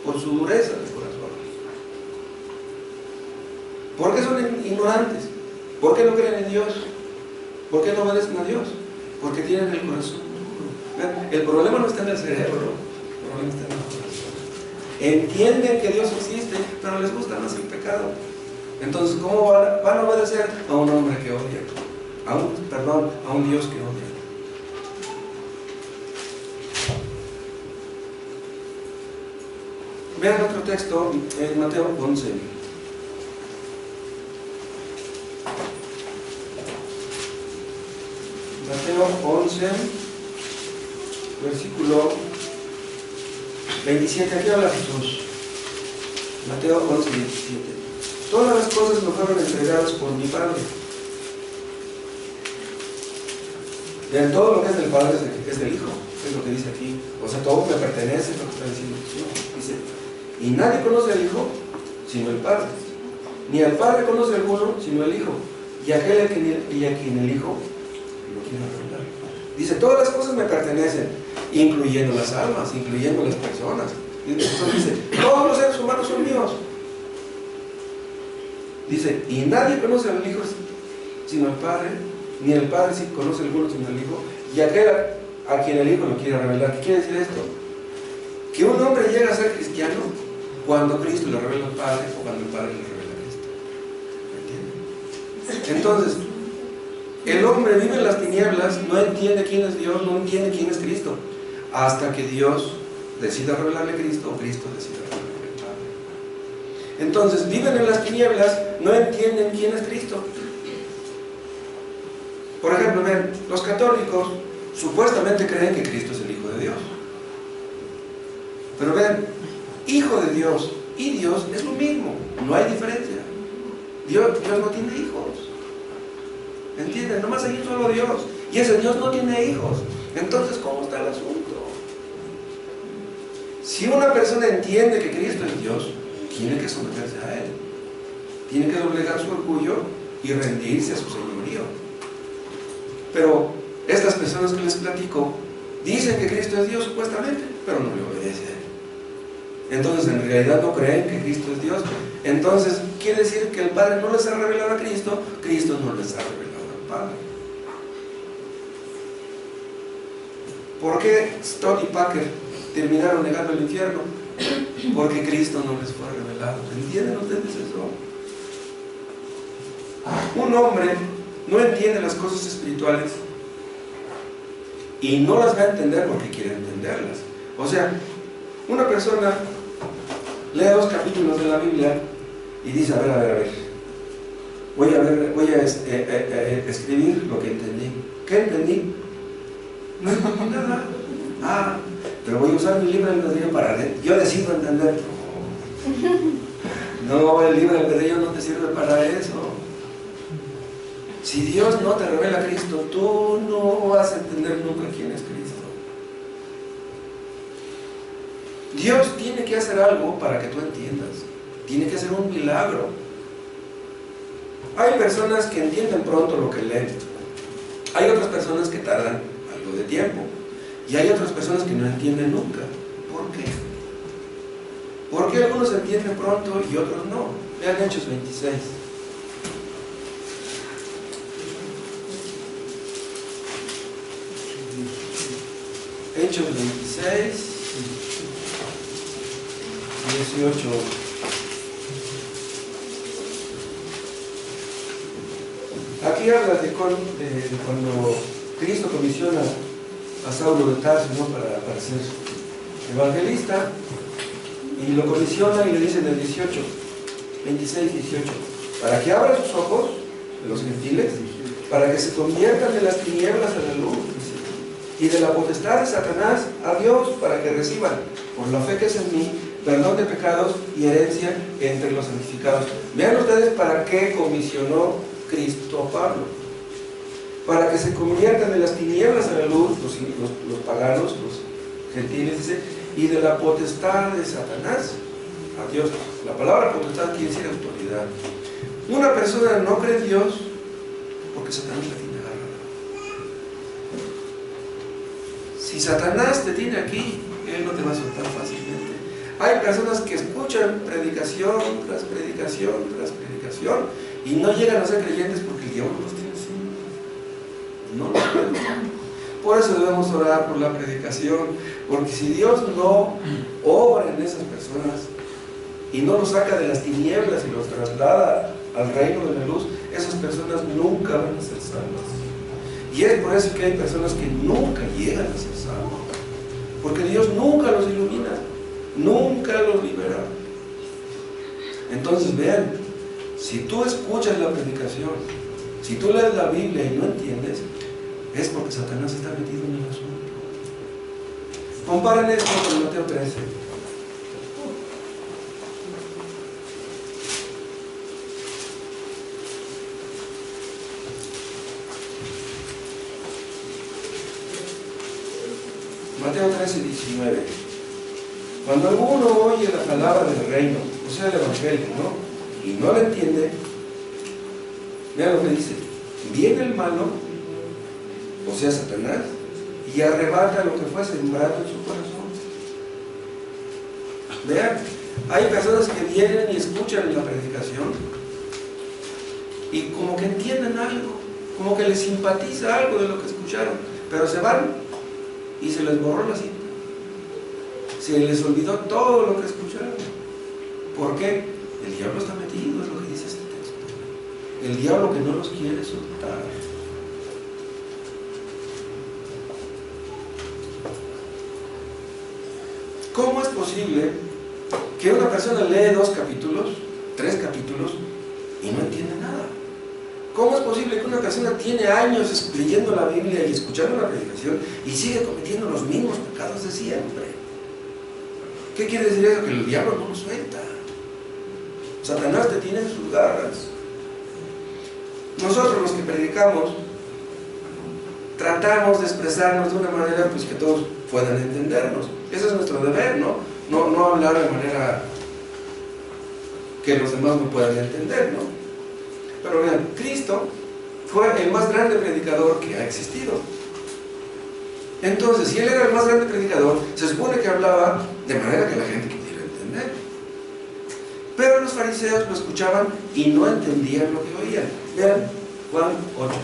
S1: por su dureza de corazón. ¿Por qué son ignorantes? ¿Por qué no creen en Dios? ¿Por qué no obedecen a Dios? Porque tienen el corazón duro. El problema no está en el cerebro, el problema está en el corazón. Entienden que Dios existe, pero les gusta más el pecado. Entonces, ¿cómo van a obedecer a un hombre que odia? A un Dios que odia. Vean otro texto en Mateo 11. Mateo 11, versículo 27. Aquí habla Jesús. Mateo 11, 27. todas las cosas me fueron entregadas por mi Padre. Vean, todo lo que es del Padre es del Hijo, es lo que dice aquí. O sea, todo me pertenece, es lo que está diciendo Jesús. Dice, y nadie conoce al Hijo sino el Padre. Ni al Padre conoce al alguno sino el Hijo. Y a quien el Hijo lo quiere revelar. Dice, todas las cosas me pertenecen, incluyendo las almas, incluyendo las personas. Entonces dice, todos los seres humanos son míos. Dice, y nadie conoce al Hijo sino el Padre, ni el Padre si conoce al alguno sino el Hijo, y aquel a quien el Hijo lo quiere revelar. ¿Qué quiere decir esto? Que un hombre llega a ser cristiano cuando Cristo le revela al Padre o cuando el Padre le revela a Cristo. ¿Me entienden? Entonces, el hombre vive en las tinieblas, no entiende quién es Dios, no entiende quién es Cristo, hasta que Dios decida revelarle a Cristo o Cristo decida revelarle al Padre. Entonces, viven en las tinieblas, no entienden quién es Cristo. Por ejemplo, ven, los católicos supuestamente creen que Cristo es el Hijo de Dios. Pero ven, Hijo de Dios y Dios es lo mismo, no hay diferencia. Dios no tiene hijos. ¿Entienden? Nomás hay un solo Dios. Y ese Dios no tiene hijos. Entonces, ¿cómo está el asunto? Si una persona entiende que Cristo es Dios, tiene que someterse a Él. Tiene que doblegar su orgullo y rendirse a su señorío. Pero estas personas que les platico dicen que Cristo es Dios supuestamente, pero no le obedecen a Él. Entonces en realidad no creen que Cristo es Dios. Entonces quiere decir que el Padre no les ha revelado a Cristo, Cristo no les ha revelado al Padre. ¿Por qué Stott y Packer terminaron negando el infierno? Porque Cristo no les fue revelado. ¿Entienden ustedes eso? Un hombre no entiende las cosas espirituales y no las va a entender porque quiere entenderlas. O sea, una persona lee 2 capítulos de la Biblia y dice, a ver, voy a escribir lo que entendí. ¿Qué entendí? No entendí nada. Pero voy a usar mi libre albedrío para yo decido entender. No, el libre albedrío no te sirve para eso. Si Dios no te revela a Cristo, tú no vas a entender nunca quién es Cristo. Dios tiene que hacer algo para que tú entiendas. Tiene que hacer un milagro. Hay personas que entienden pronto lo que leen. Hay otras personas que tardan algo de tiempo. Y hay otras personas que no entienden nunca. ¿Por qué? ¿Por qué algunos entienden pronto y otros no? Vean Hechos 26. Hechos 26, 18. Aquí habla de cuando Cristo comisiona a Saulo de Tarso, ¿no?, para ser evangelista, y lo comisiona y le dice en el 18, 26, 18, para que abra sus ojos de los gentiles, para que se conviertan de las tinieblas a la luz, y de la potestad de Satanás a Dios, para que reciban, por la fe que es en mí, perdón de pecados y herencia entre los santificados. Vean ustedes para qué comisionó Cristo a Pablo: para que se conviertan de las tinieblas a la luz, los paganos, los gentiles, dice, y de la potestad de Satanás a Dios. La palabra potestad quiere decir autoridad. Una persona no cree en Dios porque Satanás la tiene agarrada. Si Satanás te tiene aquí, Él no te va a soltar fácilmente. Hay personas que escuchan predicación tras predicación tras predicación y no llegan a ser creyentes porque el diablo los tiene así. No lo pueden. Por eso debemos orar por la predicación, porque si Dios no obra en esas personas y no los saca de las tinieblas y los traslada al reino de la luz, esas personas nunca van a ser salvas. Y es por eso que hay personas que nunca llegan a ser salvas, porque Dios nunca los ilumina, nunca los libera. Entonces vean, si tú escuchas la predicación, si tú lees la Biblia y no entiendes, es porque Satanás está metido en el asunto. Comparen esto con Mateo 13. Mateo 13:19. Cuando alguno oye la palabra del reino, o sea, el evangelio, ¿no? Y no la entiende, vean lo que dice: viene el malo, o sea, Satanás, y arrebata lo que fue sembrado en su corazón. Vean, hay personas que vienen y escuchan la predicación y como que entienden algo, como que les simpatiza algo de lo que escucharon, pero se van y se les borró la cinta. Se les olvidó todo lo que escucharon. ¿Por qué? El diablo está metido, es lo que dice este texto. El diablo que no los quiere soltar. ¿Cómo es posible que una persona lee 2 capítulos, 3 capítulos y no entiende nada? ¿Cómo es posible que una persona tiene años leyendo la Biblia y escuchando la predicación y sigue cometiendo los mismos pecados de siempre? ¿Qué quiere decir eso? Que el diablo no lo suelta. Satanás te tiene en sus garras. Nosotros los que predicamos tratamos de expresarnos de una manera pues que todos puedan entendernos. Ese es nuestro deber, ¿no? No hablar de manera que los demás no puedan entender, ¿no? Pero vean, Cristo fue el más grande predicador que ha existido. Entonces, si Él era el más grande predicador, se supone que hablaba de manera que la gente pudiera entender. Pero los fariseos lo escuchaban y no entendían lo que oían. Vean, Juan 8.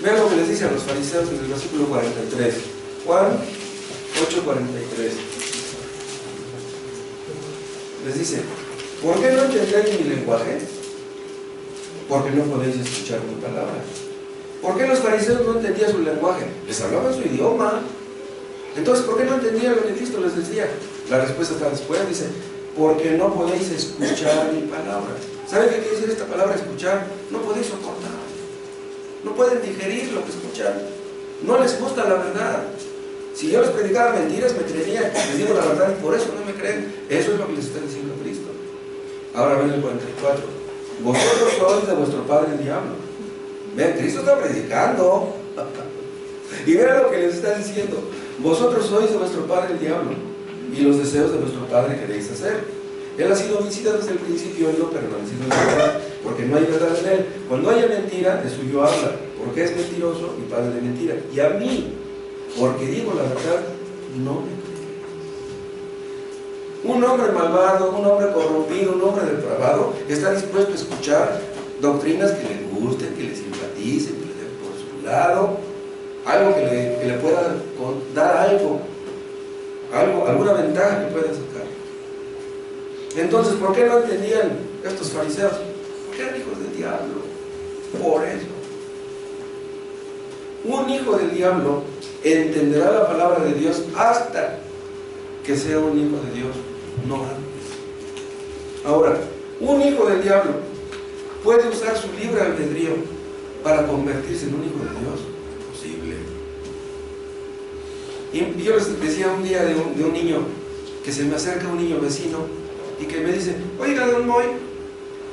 S1: Vean lo que les dice a los fariseos en el versículo 43. Juan 8:43. Les dice: ¿por qué no entendéis mi lenguaje? Porque no podéis escuchar mi palabra. ¿Por qué los fariseos no entendían su lenguaje? Les hablaban su idioma. Entonces, ¿por qué no entendían lo que Cristo les decía? La respuesta está después, dice: porque no podéis escuchar mi palabra. ¿Saben qué quiere decir esta palabra escuchar? No podéis soportar. No pueden digerir lo que escuchan. No les gusta la verdad. Si yo les predicara mentiras, me creerían. Les digo la verdad y por eso no me creen. Eso es lo que les está diciendo Cristo. Ahora ven el 44. Vosotros sois de vuestro padre el diablo. Vean, Cristo está predicando. Y vean lo que les está diciendo. Vosotros sois de vuestro padre el diablo, y los deseos de vuestro padre queréis hacer. Él ha sido homicida desde el principio, él no permanecido en la verdad, porque no hay verdad en él. Cuando haya mentira, de suyo habla, porque es mentiroso y padre de mentira. Y a mí, porque digo la verdad, no me cree. Un hombre malvado, un hombre corrompido, un hombre depravado, está dispuesto a escuchar doctrinas que le gusten, que le simpaticen, que le den por su lado, algo que le pueda dar algo, alguna ventaja que pueda sacar. Entonces, ¿por qué no entendían estos fariseos? Porque eran hijos del diablo. Por eso. Un hijo del diablo entenderá la palabra de Dios hasta que sea un hijo de Dios, no antes. Ahora, un hijo del diablo puede usar su libre albedrío para convertirse en un hijo de Dios. Posible. Y yo les decía un día de un niño que se me acerca, un niño vecino, y que me dice: oiga, don Moy,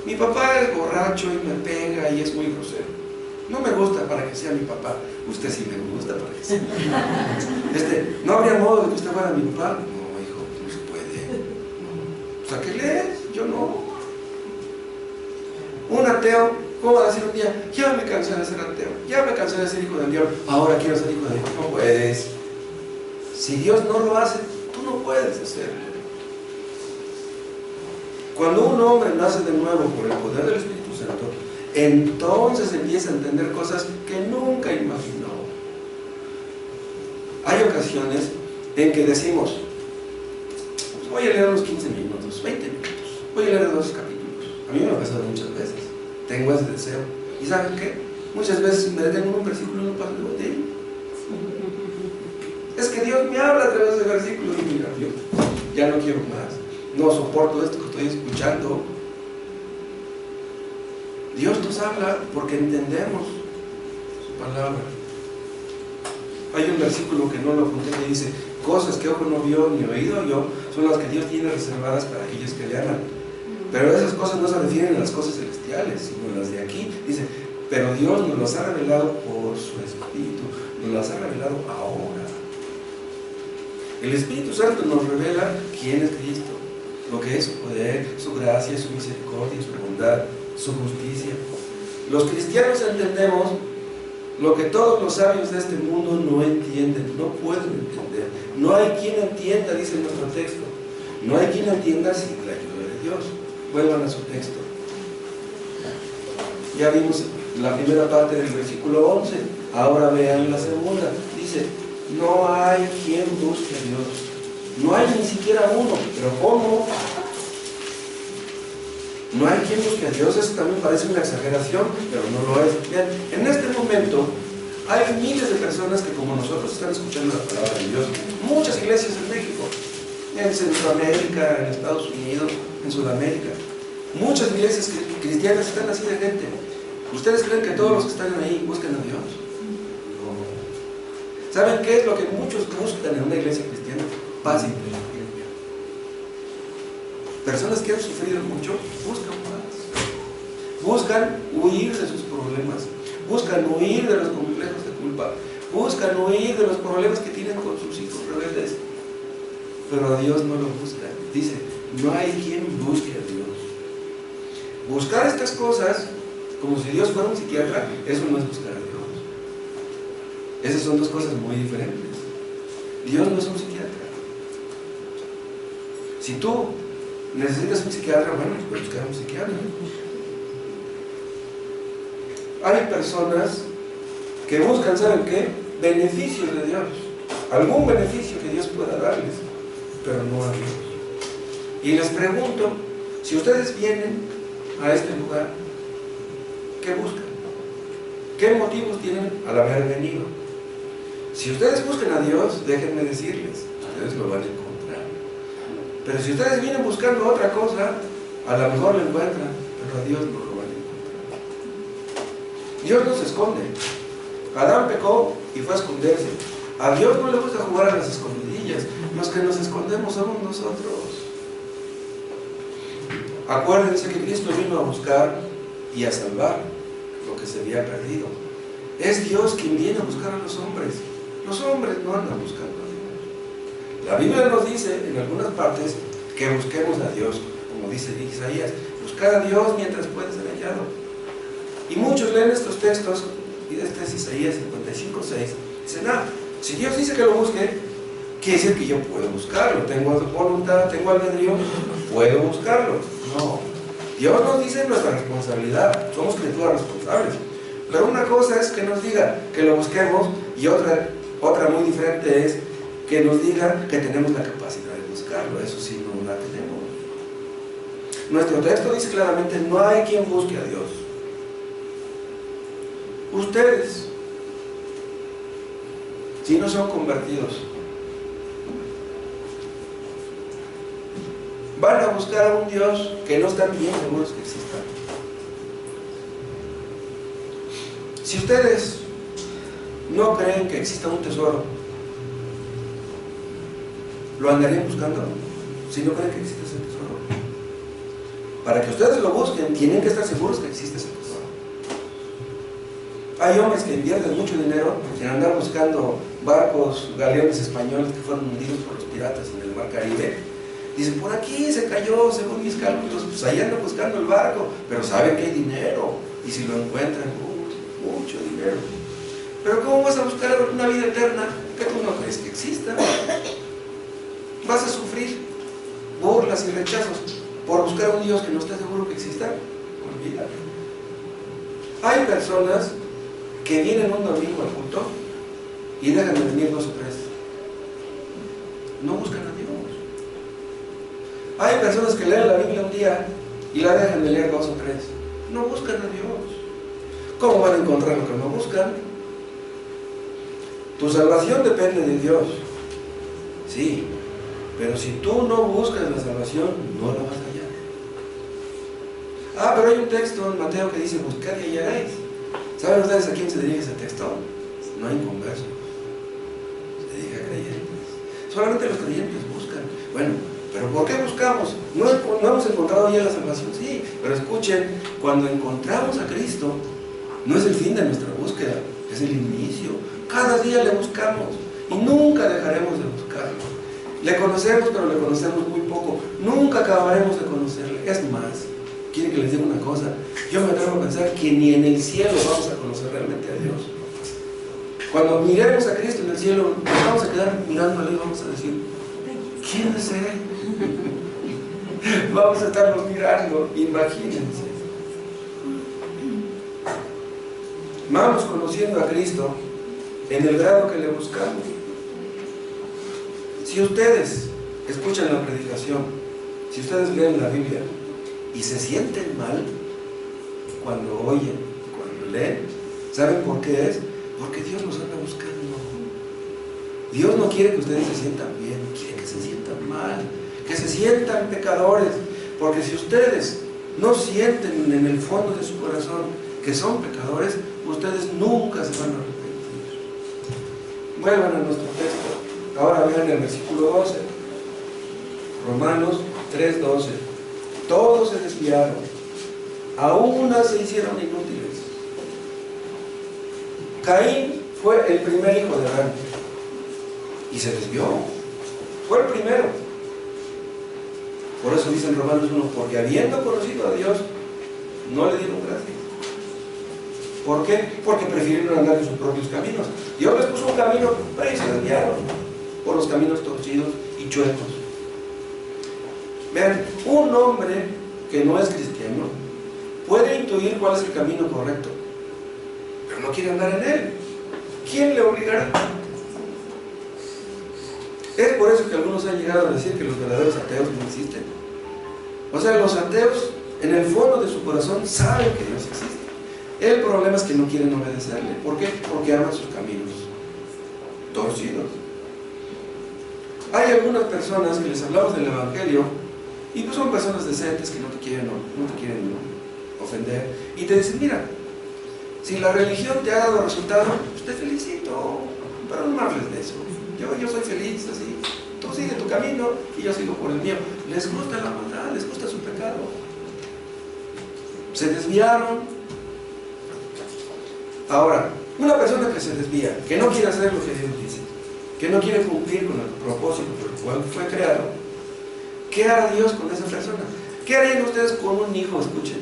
S1: mi papá es borracho y me pega y es muy grosero. No me gusta para que sea mi papá. Usted sí me gusta para que sea. ¿No habría modo de que usted fuera mi papá? No, hijo, no se puede. O sea, ¿qué lees? Yo no. Un ateo, ¿cómo va a decir un día: ya me cansé de ser ateo, ya me cansé de ser hijo del diablo, ahora quiero ser hijo de Dios? No puedes. Si Dios no lo hace, tú no puedes hacerlo. Cuando un hombre nace de nuevo por el poder del Espíritu Santo, entonces empieza a entender cosas que nunca imaginó. Hay ocasiones en que decimos: pues voy a leer unos 15 minutos, 20 minutos, voy a leer 2 capítulos. A mí me ha pasado muchas veces, tengo ese deseo. ¿Y saben qué? Muchas veces me detengo en un versículo y no paso de ahí. Es que Dios me habla a través del versículo y mira, yo ya no quiero más. No soporto esto que estoy escuchando. Dios nos habla porque entendemos su palabra. Hay un versículo que no lo apunté que dice: cosas que ojo no vio ni oído yo son las que Dios tiene reservadas para aquellos que le aman. Pero esas cosas no se refieren a las cosas celestiales, sino a las de aquí. Dice: pero Dios nos las ha revelado por su Espíritu, nos las ha revelado ahora. El Espíritu Santo nos revela quién es Cristo, lo que es su poder, su gracia, su misericordia, su bondad, su justicia. Los cristianos entendemos lo que todos los sabios de este mundo no entienden, no pueden entender. No hay quien entienda, dice nuestro texto. No hay quien entienda sin la ayuda de Dios. Vuelvan a su texto. Ya vimos la primera parte del versículo 11. Ahora vean la segunda. Dice: no hay quien busque a Dios. No hay ni siquiera uno. ¿Pero cómo? No hay quien busque a Dios. Eso también parece una exageración, pero no lo es. Bien, en este momento hay miles de personas que, como nosotros, están escuchando la palabra de Dios. Muchas iglesias en México, en Centroamérica, en Estados Unidos, en Sudamérica. Muchas iglesias cristianas están así de gente. ¿Ustedes creen que todos los que están ahí buscan a Dios? No. ¿Saben qué es lo que muchos buscan en una iglesia cristiana? Paz interior. Personas que han sufrido mucho buscan paz. Buscan huir de sus problemas. Buscan huir de los complejos de culpa. Buscan huir de los problemas que tienen con sus hijos rebeldes. Pero a Dios no lo buscan. Dice: no hay quien busque a Dios. Buscar estas cosas como si Dios fuera un psiquiatra, eso no es buscar a Dios. Esas son dos cosas muy diferentes. Dios no es un psiquiatra. Si tú necesitas un psiquiatra, bueno, puedes buscar a un psiquiatra. Hay personas que buscan, ¿saben qué? Beneficios de Dios. Algún beneficio que Dios pueda darles, pero no a Dios. Y les pregunto, si ustedes vienen a este lugar, ¿qué buscan? ¿Qué motivos tienen al haber venido? Si ustedes buscan a Dios, déjenme decirles, ustedes lo van a encontrar. Pero si ustedes vienen buscando otra cosa, a lo mejor lo encuentran, pero a Dios no lo van a encontrar. Dios no se esconde. Adán pecó y fue a esconderse. A Dios no le gusta jugar a las escondidillas. Los que nos escondemos somos nosotros. Acuérdense que Cristo vino a buscar y a salvar lo que se había perdido. Es Dios quien viene a buscar a los hombres. Los hombres no andan buscando a Dios. La Biblia nos dice en algunas partes que busquemos a Dios, como dice Isaías: buscar a Dios mientras puede ser hallado. Y muchos leen estos textos, y este es Isaías 55:6. Dicen: si Dios dice que lo busque, quiere decir que yo puedo buscarlo. Tengo voluntad, tengo albedrío, puedo buscarlo. No. Dios nos dice nuestra responsabilidad. Somos criaturas responsables. Pero una cosa es que nos diga que lo busquemos, y otra muy diferente es que nos diga que tenemos la capacidad de buscarlo. Eso sí, no la tenemos. Nuestro texto dice claramente: no hay quien busque a Dios. Ustedes, si no son convertidos, van a buscar a un Dios que no están bien seguros que exista. Si ustedes no creen que exista un tesoro, ¿lo andarían buscando? Si no creen que existe ese tesoro. Para que ustedes lo busquen, tienen que estar seguros que existe ese tesoro. Hay hombres que invierten mucho dinero en andar buscando barcos, galeones españoles que fueron hundidos por los piratas en el mar Caribe. Dicen: por aquí se cayó, según mis cálculos. Pues ahí andan buscando el barco, pero saben que hay dinero, y si lo encuentran, mucho dinero. Pero ¿cómo vas a buscar una vida eterna que tú no crees que exista? Vas a sufrir burlas y rechazos por buscar a un Dios que no está seguro que exista. Olvídalo. Hay personas que vienen un domingo al culto y dejan de venir 2 o 3. No buscan a Dios. Hay personas que leen la Biblia un día y la dejan de leer 2 o 3. No buscan a Dios. ¿Cómo van a encontrar lo que no buscan? Tu salvación depende de Dios. Sí, pero si tú no buscas la salvación, no la vas a hallar. Pero hay un texto en Mateo que dice: buscad y hallaréis. ¿Saben ustedes a quién se dirige ese texto? No hay inconversos. Solamente los creyentes buscan. Bueno, ¿pero por qué buscamos? ¿No hemos encontrado ya la salvación? Sí, pero escuchen, cuando encontramos a Cristo, no es el fin de nuestra búsqueda, es el inicio. Cada día le buscamos y nunca dejaremos de buscarlo. Le conocemos, pero le conocemos muy poco. Nunca acabaremos de conocerle. Es más, quieren que les diga una cosa, yo me atrevo a pensar que ni en el cielo vamos a conocer realmente a Dios. Cuando miremos a Cristo en el cielo, nos vamos a quedar mirándole y vamos a decir, ¿quién es Él? Vamos a estarlo mirando, imagínense. Vamos conociendo a Cristo en el grado que le buscamos. Si ustedes escuchan la predicación, si ustedes leen la Biblia y se sienten mal cuando oyen, cuando leen, ¿saben por qué es? Porque Dios nos anda buscando. Dios no quiere que ustedes se sientan bien, quiere que se sientan mal, que se sientan pecadores, porque si ustedes no sienten en el fondo de su corazón que son pecadores, ustedes nunca se van a arrepentir. Vuelvan a nuestro texto. Ahora vean el versículo 12. Romanos 3:12. Todos se desviaron, a una se hicieron inútiles. Caín fue el primer hijo de Adán y se desvió. Fue el primero. Por eso dice en Romanos 1, porque habiendo conocido a Dios, no le dieron gracias. ¿Por qué? Porque prefirieron andar en sus propios caminos. Dios les puso un camino, pero ellos se desviaron por los caminos torcidos y chuecos. Vean, un hombre que no es cristiano puede intuir cuál es el camino correcto, pero no quiere andar en él. ¿Quién le obligará? Es por eso que algunos han llegado a decir que los verdaderos ateos no existen. O sea, los ateos en el fondo de su corazón saben que Dios existe. El problema es que no quieren obedecerle. ¿Por qué? Porque aman sus caminos torcidos. Hay algunas personas que les hablamos del Evangelio y pues son personas decentes que no te quieren ofender y te dicen, mira, si la religión te ha dado resultado, pues te felicito, pero no me hables de eso. Yo soy feliz así. Tú sigue tu camino y yo sigo por el mío. Les gusta la maldad, les gusta su pecado. Se desviaron. Ahora, una persona que se desvía, que no quiere hacer lo que Dios dice, que no quiere cumplir con el propósito por el cual fue creado, ¿qué hará Dios con esa persona? ¿Qué harían ustedes con un hijo? Escuchen.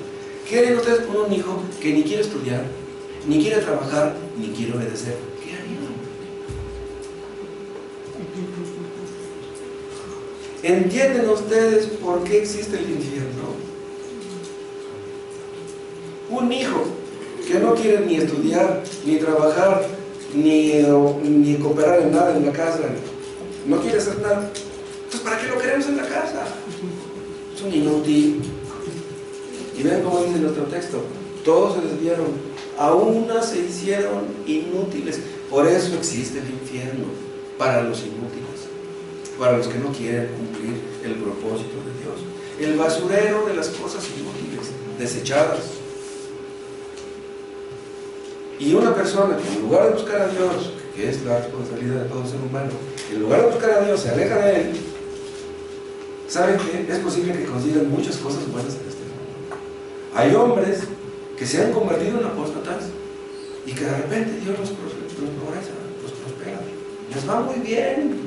S1: ¿Qué harían ustedes con un hijo que ni quiere estudiar, ni quiere trabajar, ni quiere obedecer? ¿Qué harían? ¿Entienden ustedes por qué existe el infierno? Un hijo que no quiere ni estudiar, ni trabajar, ni cooperar en nada en la casa, no quiere hacer nada, pues ¿para qué lo queremos en la casa? Es un inútil. Y ven cómo dice nuestro texto, todos se desviaron, a una se hicieron inútiles. Por eso existe el infierno, para los inútiles, para los que no quieren cumplir el propósito de Dios, el basurero de las cosas inútiles, desechadas. Y una persona que en lugar de buscar a Dios, que es la responsabilidad de todo ser humano, en lugar de buscar a Dios se aleja de Él, ¿saben qué? Es posible que consigan muchas cosas buenas en este mundo. Hay hombres que se han convertido en apóstatas y que de repente Dios los progresa, los prospera, les va muy bien.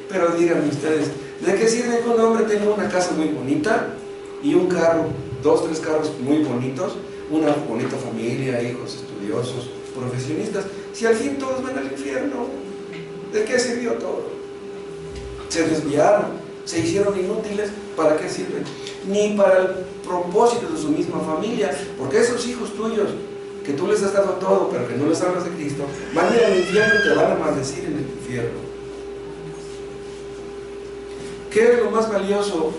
S1: Pero díganme ustedes, ¿de qué sirve que un hombre tenga una casa muy bonita y un carro, 2, 3 carros muy bonitos, una bonita familia, hijos estudiosos, profesionistas, si al fin todos van al infierno? ¿De qué sirvió todo? Se desviaron, se hicieron inútiles. ¿Para qué sirven? Ni para el propósito de su misma familia, porque esos hijos tuyos que tú les has dado todo pero que no les hablas de Cristo, van a ir al infierno y te van a maldecir en el infierno. ¿Qué es lo más valioso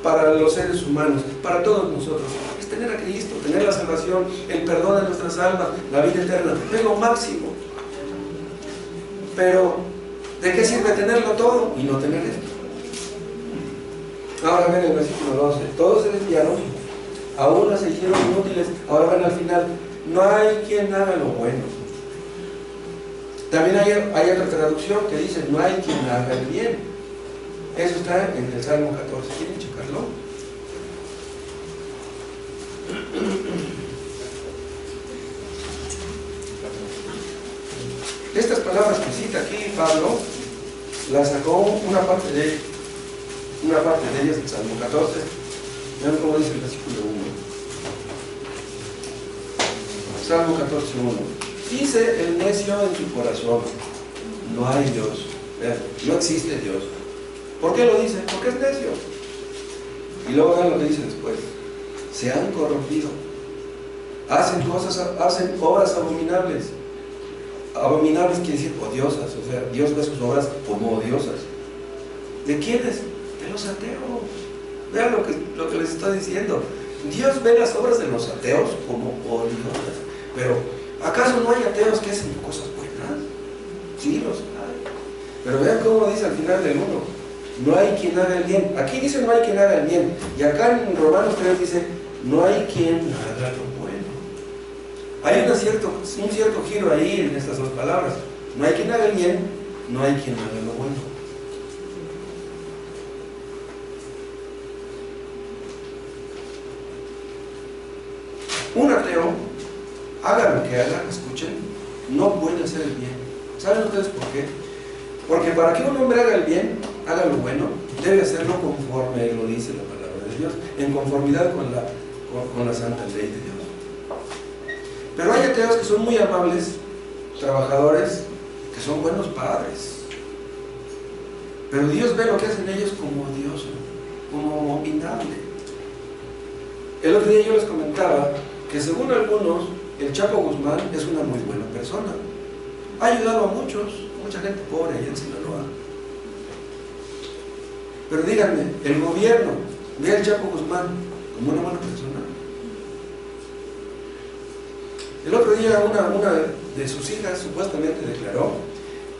S1: para los seres humanos, para todos nosotros? Es tener a Cristo, tener la salvación, el perdón de nuestras almas, la vida eterna. Es lo máximo. Pero ¿de qué sirve tenerlo todo y no tener esto? Ahora ven el versículo 12. Todos se desviaron, a una se hicieron inútiles. Ahora ven al final, no hay quien haga lo bueno. También hay otra traducción que dice, no hay quien haga el bien. Eso está en el Salmo 14. ¿Quieren checarlo? Estas palabras que cita aquí Pablo, las sacó una parte de ellas del Salmo 14. Vean cómo dice el versículo 1. Salmo 14:1. Dice el necio en su corazón, no hay Dios. Vean, no existe Dios. ¿Por qué lo dice? Porque es necio. Y luego vean lo que dice después. Se han corrompido. Hacen obras abominables. Abominables quiere decir odiosas. O sea, Dios ve sus obras como odiosas. ¿De quiénes? De los ateos. Vean lo que les estoy diciendo. Dios ve las obras de los ateos como odiosas. Pero, ¿acaso no hay ateos que hacen cosas buenas? Sí, los hay. Pero vean cómo dice al final del 1. No hay quien haga el bien. Aquí dice no hay quien haga el bien. Y acá en Romanos 3 dice no hay quien haga lo bueno. Hay un cierto giro ahí en estas dos palabras. No hay quien haga el bien, no hay quien haga lo bueno. Un ateo, haga lo que haga, escuchen, no puede hacer el bien. ¿Saben ustedes por qué? Porque para que un hombre haga el bien, haga lo bueno, debe hacerlo conforme lo dice la palabra de Dios, en conformidad con la santa ley de Dios. Pero hay ateos que son muy amables, trabajadores, que son buenos padres. Pero Dios ve lo que hacen ellos como odioso, como abominable. El otro día yo les comentaba que según algunos, el Chapo Guzmán es una muy buena persona. Ha ayudado a mucha gente pobre allá en Sinaloa. Pero díganme, ¿el gobierno ve al Chapo Guzmán como una buena persona? El otro día una de sus hijas supuestamente declaró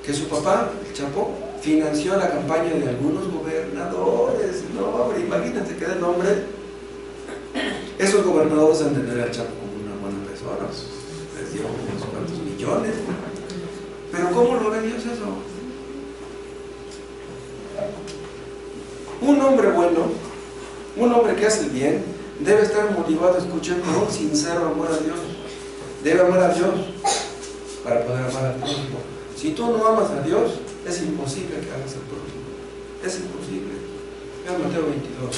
S1: que su papá, el Chapo, financió la campaña de algunos gobernadores. No, hombre, imagínense que de nombre. Esos gobernadores han de tener al Chapo como una buena persona. Les dio unos cuantos millones. Pero ¿cómo lo ve Dios eso? Un hombre bueno, un hombre que hace el bien, debe estar motivado, escuchen, por un sincero amor a Dios. Debe amar a Dios para poder amar al prójimo. Si tú no amas a Dios, es imposible que hagas al prójimo. Es imposible. Vean Mateo 22.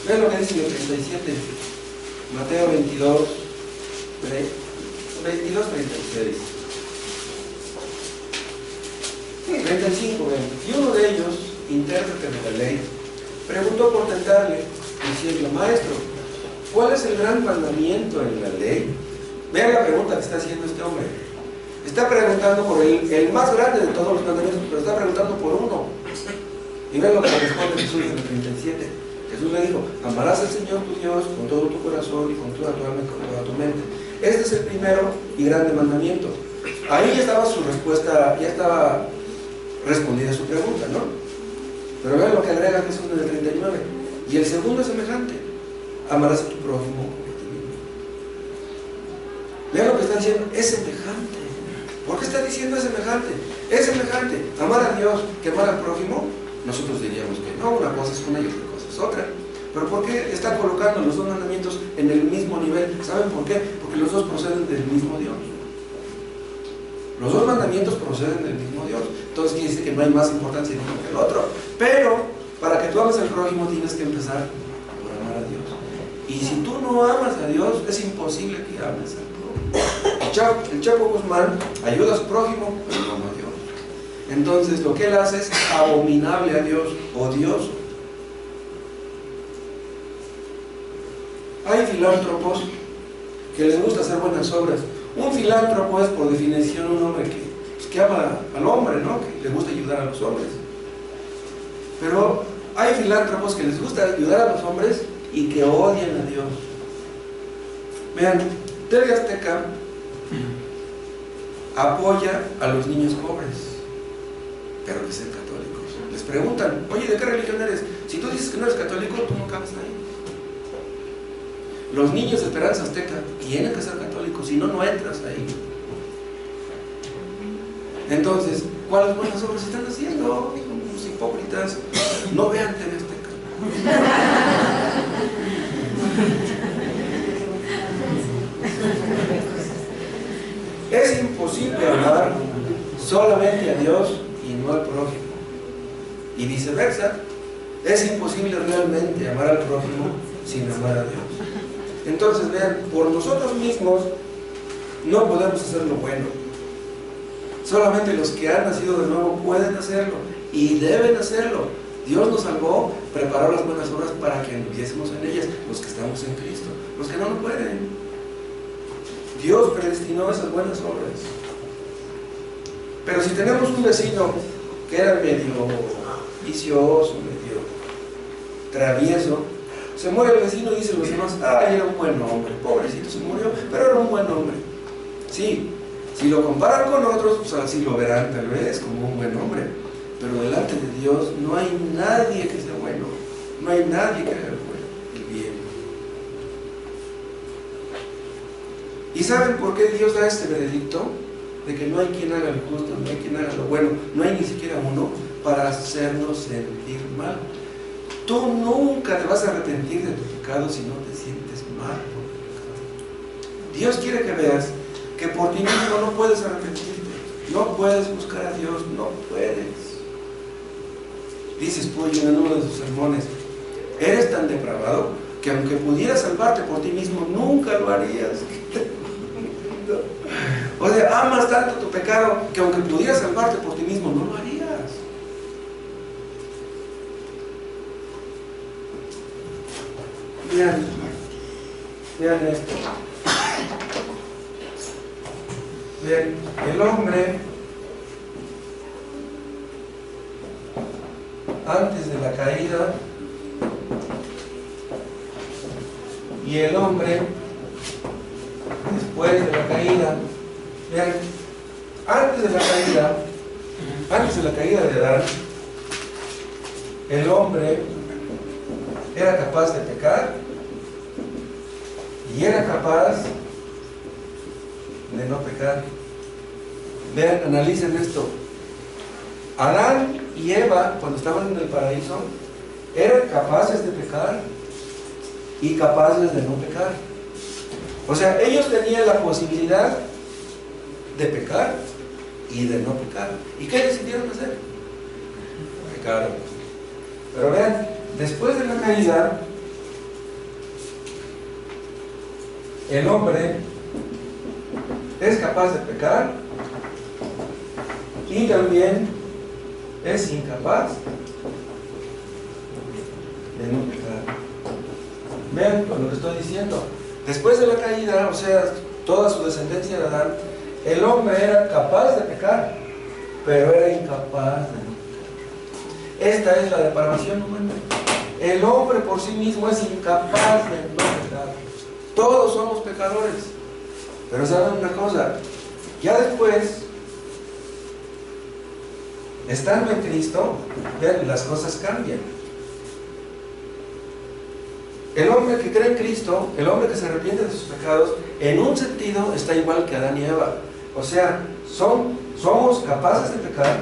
S1: Vean lo que dice en el 37. Mateo 22, 36. 35, ven. Y uno de ellos, intérprete de la ley, preguntó por tentarle, diciendo, maestro, ¿cuál es el gran mandamiento en la ley? Vean la pregunta que está haciendo este hombre. Está preguntando por el más grande de todos los mandamientos, pero está preguntando por uno. Y vean lo que responde Jesús en el 37. Jesús le dijo, amarás al Señor tu Dios con todo tu corazón y con toda tu alma y con toda tu mente. Este es el primero y grande mandamiento. Ahí ya estaba su respuesta, ya estaba respondida su pregunta, ¿no? Pero vean lo que agrega Jesús en el 39. Y el segundo es semejante, amarás a tu prójimo como a ti mismo. Vean lo que está diciendo, es semejante. ¿Por qué está diciendo es semejante? Es semejante, amar a Dios que amar al prójimo. Nosotros diríamos que no, una cosa es una y otra cosa es otra. Pero ¿por qué están colocando los dos mandamientos en el mismo nivel? ¿Saben por qué? Porque los dos proceden del mismo Dios. Los dos mandamientos proceden del mismo Dios. Entonces quiere decir que no hay más importancia en uno que el otro. Pero para que tú ames al prójimo tienes que empezar por amar a Dios. Y si tú no amas a Dios, es imposible que ames al prójimo. El Chapo Guzmán ayuda a su prójimo, pero no ama a Dios. Entonces lo que él hace es abominable a Dios, odioso. Hay filántropos que les gusta hacer buenas obras. Un filántropo es por definición un hombre que ama al hombre, ¿no? Que le gusta ayudar a los hombres. Pero hay filántropos que les gusta ayudar a los hombres y que odian a Dios. Vean, TV Azteca apoya a los niños pobres, pero que sean católicos. Les preguntan, oye, ¿de qué religión eres? Si tú dices que no eres católico, tú no cabes ahí. Los niños de Esperanza Azteca tienen que ser católicos, si no, no entras ahí. Entonces, ¿cuáles buenas obras están haciendo? Los hipócritas. No vean TV Azteca. Es imposible amar solamente a Dios y no al prójimo. Y viceversa, es imposible realmente amar al prójimo sin amar a Dios. Entonces, vean, por nosotros mismos no podemos hacer lo bueno. Solamente los que han nacido de nuevo pueden hacerlo y deben hacerlo. Dios nos salvó, preparó las buenas obras para que anduviésemos en ellas, los que estamos en Cristo. Los que no pueden. Dios predestinó esas buenas obras. Pero si tenemos un vecino que era medio vicioso, medio travieso, se muere el vecino y dicen los demás, ay, era un buen hombre, pobrecito se murió, pero era un buen hombre. Sí, si lo comparan con otros, pues así lo verán tal vez como un buen hombre, pero delante de Dios no hay nadie que sea bueno, no hay nadie que haga el bien. ¿Y saben por qué Dios da este veredicto? De que no hay quien haga lo justo, no hay quien haga lo bueno, no hay ni siquiera uno para hacernos sentir mal. Tú nunca te vas a arrepentir de tu pecado si no te sientes mal por tu pecado. Dios quiere que veas que por ti mismo no puedes arrepentirte, no puedes buscar a Dios, no puedes. Dice Spurgeon en uno de sus sermones, eres tan depravado que aunque pudieras salvarte por ti mismo, nunca lo harías. O sea, amas tanto tu pecado que aunque pudieras salvarte por ti mismo, no lo harías. Vean esto. Vean, el hombre antes de la caída y el hombre después de la caída. Vean, antes de la caída de Adán, el hombre era capaz de pecar y era capaz de no pecar. Vean, analicen esto. Adán y Eva, cuando estaban en el paraíso, eran capaces de pecar y capaces de no pecar. O sea, ellos tenían la posibilidad de pecar y de no pecar. ¿Y qué decidieron hacer? Pecaron. Pero vean, después de la caída, el hombre es capaz de pecar y también es incapaz de no pecar. Vean con lo que estoy diciendo. Después de la caída, o sea, toda su descendencia de Adán, el hombre era capaz de pecar, pero era incapaz de no pecar. Esta es la depravación humana. El hombre por sí mismo es incapaz de no pecar. Todos somos pecadores. Pero saben una cosa, ya después, estando en Cristo, vean, las cosas cambian. El hombre que cree en Cristo, el hombre que se arrepiente de sus pecados, en un sentido está igual que Adán y Eva. O sea, somos capaces de pecar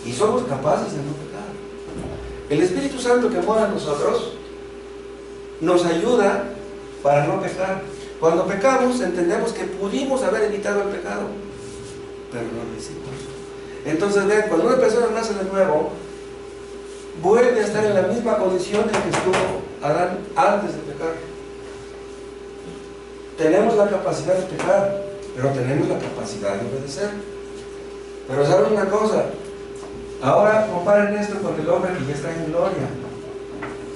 S1: y somos capaces de no pecar. El Espíritu Santo que mora en nosotros nos ayuda para no pecar. Cuando pecamos entendemos que pudimos haber evitado el pecado, pero no lo hicimos. Entonces vean, cuando una persona nace de nuevo, vuelve a estar en la misma condición en que estuvo Adán antes de pecar. Tenemos la capacidad de pecar, pero tenemos la capacidad de obedecer. Pero saben una cosa, ahora comparen esto con el hombre que ya está en gloria.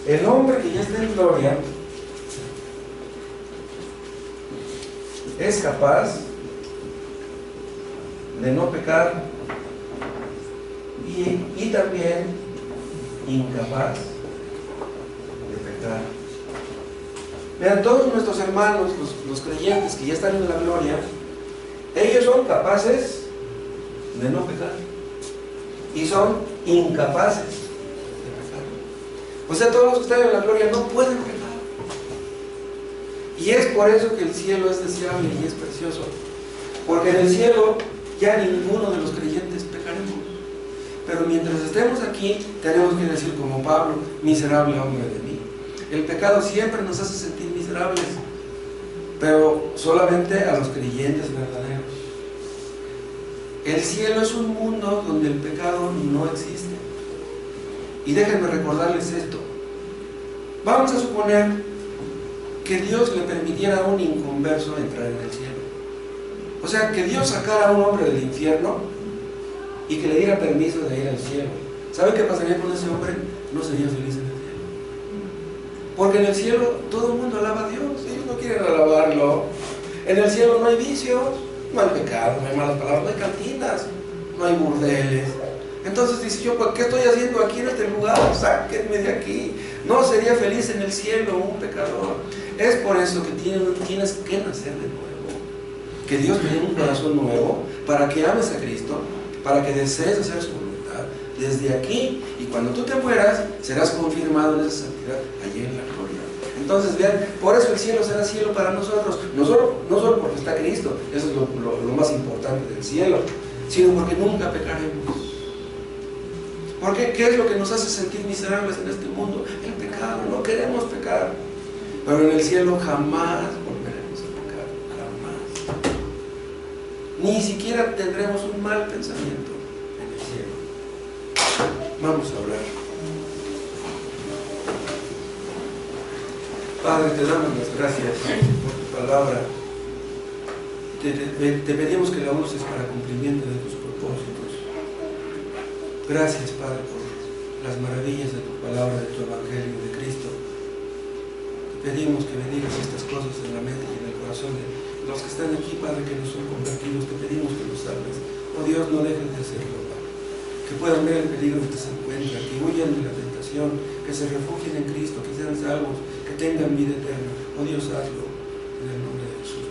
S1: El hombre que ya está en gloria es capaz de no pecar y también incapaz de pecar. Vean, todos nuestros hermanos, los creyentes que ya están en la gloria, ellos son capaces de no pecar y son incapaces O sea, todos los que están en la gloria no pueden pecar. Y es por eso que el cielo es deseable y es precioso. Porque en el cielo ya ninguno de los creyentes pecaremos. Pero mientras estemos aquí, tenemos que decir como Pablo: miserable hombre de mí. El pecado siempre nos hace sentir miserables, pero solamente a los creyentes verdaderos. El cielo es un mundo donde el pecado no existe. Y déjenme recordarles esto. Vamos a suponer que Dios le permitiera a un inconverso entrar en el cielo. O sea, que Dios sacara a un hombre del infierno y que le diera permiso de ir al cielo. ¿Saben qué pasaría con ese hombre? No sería feliz en el cielo. Porque en el cielo todo el mundo alaba a Dios. Ellos no quieren alabarlo. En el cielo no hay vicios, no hay pecado, no hay malas palabras, no hay cantinas, no hay burdeles. Entonces dice yo: ¿qué estoy haciendo aquí en este lugar? Sáquenme de aquí. No sería feliz en el cielo un pecador. Es por eso que tienes que nacer de nuevo. Que Dios te dé un corazón nuevo para que ames a Cristo, para que desees hacer su voluntad desde aquí, y cuando tú te mueras serás confirmado en esa santidad allí en la gloria. Entonces vean, por eso el cielo será cielo para nosotros, no solo porque está Cristo, eso es lo más importante del cielo, sino porque nunca pecaremos. Porque ¿qué es lo que nos hace sentir miserables en este mundo? El pecado. No queremos pecar, pero en el cielo jamás volveremos a pecar, jamás. Ni siquiera tendremos un mal pensamiento en el cielo. Vamos a orar. Padre, te damos las gracias por tu palabra. Te pedimos que la uses para cumplimiento de tus propósitos. Gracias, Padre, por las maravillas de tu palabra, de tu evangelio, de Cristo. Te pedimos que bendigas estas cosas en la mente y en el corazón de los que están aquí, Padre, que no son convertidos. Te pedimos que los salves. Oh Dios, no dejes de hacerlo, Padre. Que puedan ver el peligro que se encuentra, que huyan de la tentación, que se refugien en Cristo, que sean salvos, que tengan vida eterna. Oh Dios, hazlo en el nombre de Jesús.